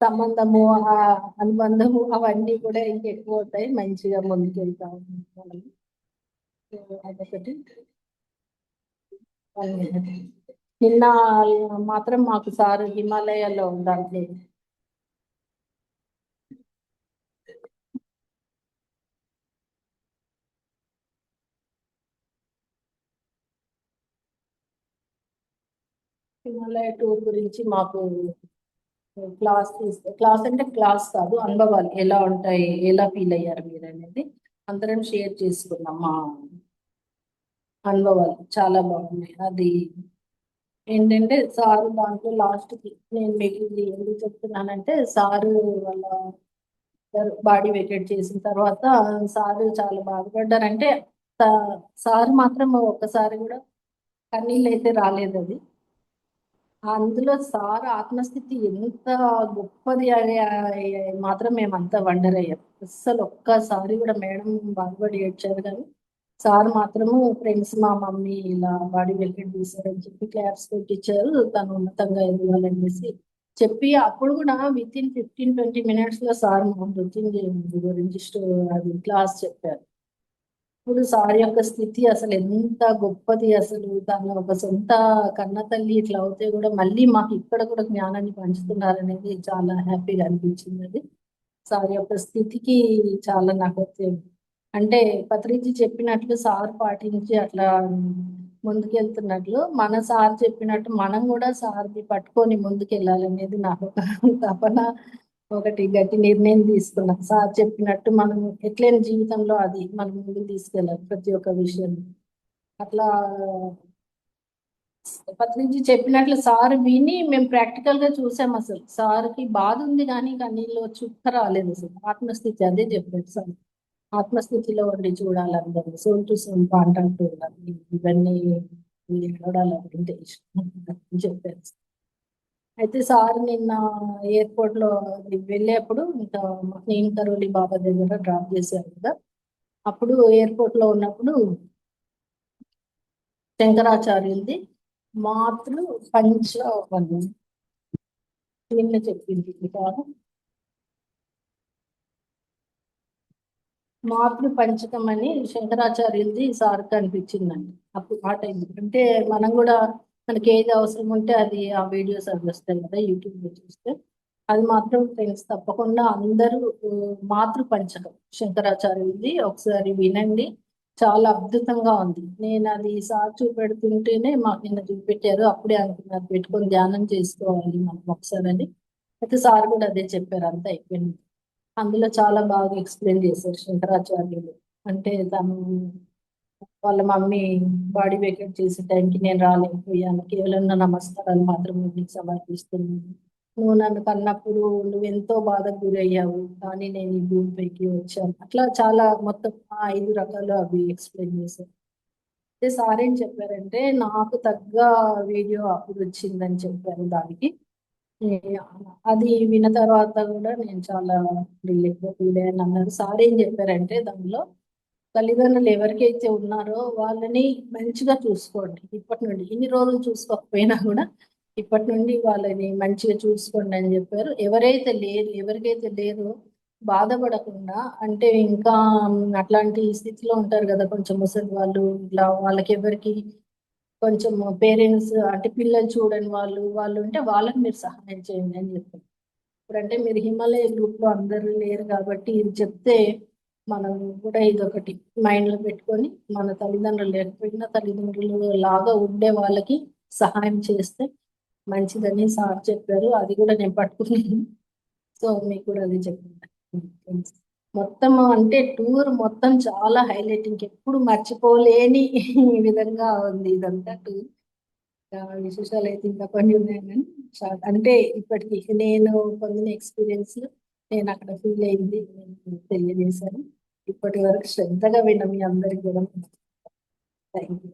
సంబంధము, ఆ అనుబంధము అవన్నీ కూడా ఇంకెక్కువ అవుతాయి. మంచిగా ముందుకు వెళ్తా ఉంటాం మనం. సో అదొకటి. నిన్న మాత్రం మాకు సార్ హిమాలయాల్లో ఉండాలి. హిమాలయ టూర్ గురించి మాకు క్లాస్ అంటే క్లాస్ కాదు, అనుభవాలు ఎలా ఉంటాయి, ఎలా ఫీల్ అయ్యారు మీరు అనేది అందరం షేర్ చేసుకున్నాం. మా అనుభవాలు చాలా బాగున్నాయి. అది ఏంటంటే సారు దాంట్లో లాస్ట్కి నేను మీకు ఇది ఎందుకు చెప్తున్నానంటే, సారు వాళ్ళ బాడీ వెకేట్ చేసిన తర్వాత సారు చాలా బాధపడ్డారంటే, సారు మాత్రం ఒక్కసారి కూడా కన్నీళ్ళు అయితే రాలేదు. అది అందులో సార్ ఆత్మస్థితి ఎంత గొప్పది అని మాత్రం మేమంతా వండర్ అయ్యాం. అస్సలు ఒక్కసారి కూడా మేడం బాధపడి ఏడ్చారు, కానీ సార్ మాత్రము ఫ్రెండ్స్ మా మమ్మీ ఇలా బాడీ వెల్కెట్ తీశారని చెప్పి క్లాప్స్ పెట్టించారు. తను ఉన్నతంగా ఎదగాలనేసి చెప్పి, అప్పుడు కూడా within 15-20 minutes లో సార్ మా మృత్యుంజయ గురించి అది క్లాస్ చెప్పారు. ఇప్పుడు సార్ యొక్క స్థితి అసలు ఎంత గొప్పది, అసలు తన ఒక సొంత కన్న తల్లి ఇట్లా అవుతే కూడా మళ్ళీ మాకు ఇక్కడ కూడా జ్ఞానాన్ని పంచుతున్నారనేది చాలా హ్యాపీగా అనిపించింది. అది సార్ యొక్క స్థితికి చాలా నాకు అంటే పత్రిజీ చెప్పినట్లు సార్ పాటించి అట్లా ముందుకెళ్తున్నట్లు మన సార్ చెప్పినట్టు మనం కూడా సార్ని పట్టుకొని ముందుకెళ్ళాలనేది నాకు ఒక తపన. ఒకటి గట్టి నిర్ణయం తీసుకున్నాం. సార్ చెప్పినట్టు మనం ఎట్లైన జీవితంలో అది మనం ముందుకు తీసుకెళ్ళాలి ప్రతి ఒక్క విషయం. అట్లా పత్రిజీ చెప్పినట్లు సార్ విని మేము ప్రాక్టికల్ గా చూసాం. అసలు సార్కి బాధ ఉంది కానీ కన్నీళ్ళు చుక్క రాలేదు. అసలు ఆత్మస్థితి అదే చెప్పారు సార్. ఆత్మస్థితిలో ఉండి చూడాలి, అందరూ సోల్ టు సోల్ కాంటాక్ట్ ఉండాలి, ఇవన్నీ చూడాలి అంటే ఇష్టం అని చెప్పారు. అయితే సార్ నిన్న ఎయిర్పోర్ట్ లో వెళ్ళేప్పుడు ఇంకా నేను కరోలి బాబా దగ్గర డ్రాప్ చేశారు కదా, అప్పుడు ఎయిర్పోర్ట్ లో ఉన్నప్పుడు శంకరాచార్యులది మాతృ పంచ నిన్న చెప్పింది కాదు, మాతృ పంచకం అని శంకరాచార్యులది సార్ కనిపించిందండి. అప్పుడు ఆ టైం అంటే మనం కూడా మనకి ఏది అవసరం ఉంటే అది ఆ వీడియోస్ అవి వస్తాయి కదా యూట్యూబ్ లో చూస్తే, అది మాత్రం ఫ్రెండ్స్ తప్పకుండా అందరూ మాతృ పంచకం శంకరాచార్యులది ఒకసారి వినండి. చాలా అద్భుతంగా ఉంది. నేను అది సార్ చూపెడుతుంటేనే మాకు నిన్న చూపెట్టారు, అప్పుడే అనుకున్నారు పెట్టుకొని ధ్యానం చేసుకోవాలి మనం ఒకసారి అని. అయితే సార్ కూడా అదే చెప్పారు, అంతా అయిపోయింది. అందులో చాలా బాగా ఎక్స్ప్లెయిన్ చేశారు శంకరాచార్యులు. అంటే తను వాళ్ళ మమ్మీ బాడీ వేకెట్ చేసే టైంకి నేను రాలేకపోయాను, కేవలం నా నమస్కారాలు మాత్రమే నీకు సమర్పిస్తున్నాను. నువ్వు నన్ను కన్నప్పుడు నువ్వు ఎంతో బాధకు గురయ్యావు, కానీ నేను ఈ భూమిపైకి వచ్చాను. అట్లా చాలా మొత్తం ఆ 5 రకాలు అవి ఎక్స్ప్లెయిన్ చేశారు. అయితే సార్ ఏం చెప్పారంటే నాకు తగ్గ వీడియో అప్పుడు వచ్చిందని చెప్పారు దానికి. ఏ- అది విన్న తర్వాత కూడా నేను చాలా రిలీఫ్ ఫీల్ అయ్యాను అన్నారు. సార్ ఏం చెప్పారంటే దానిలో తల్లిదండ్రులు ఎవరికైతే ఉన్నారో వాళ్ళని మంచిగా చూసుకోండి ఇప్పటి నుండి, ఇన్ని రోజులు చూసుకోకపోయినా కూడా ఇప్పటి నుండి వాళ్ళని మంచిగా చూసుకోండి అని చెప్పారు. ఎవరికైతే లేరో బాధపడకుండా, అంటే ఇంకా అట్లాంటి స్థితిలో ఉంటారు కదా కొంచెం ముసలి వాళ్ళు, ఇట్లా వాళ్ళకి ఎవరికి కొంచెం పేరెంట్స్ అంటే పిల్లలు చూడని వాళ్ళు ఉంటే వాళ్ళకి మీరు సహాయం చేయండి అని చెప్పారు. ఇప్పుడంటే మీరు హిమాలయ గ్రూప్ లో అందరూ లేరు కాబట్టి ఇది చెప్తే మనం కూడా ఇదొకటి మైండ్ లో పెట్టుకొని మన తల్లిదండ్రులు లేకపోయినా తల్లిదండ్రులు లాగా ఉండే వాళ్ళకి సహాయం చేస్తే మంచిదని సార్ చెప్పారు. అది కూడా నేను పట్టుకున్నాను. సో మీకు కూడా అది చెప్పాను. మొత్తం అంటే టూర్ మొత్తం చాలా హైలైట్, ఇంకెప్పుడు మర్చిపోలేని విధంగా ఉంది ఇదంతా టూర్. విశేషాలు అయితే ఇంకా కొన్ని ఉన్నాయి కానీ అంటే ఇప్పటికి నేను పొందిన ఎక్స్పీరియన్స్ నేను అక్కడ ఫీల్ అయింది నేను తెలియజేశాను. ఇప్పటి వరకు శ్రద్ధగా విన్న మీ అందరికి కూడా థ్యాంక్ యూ.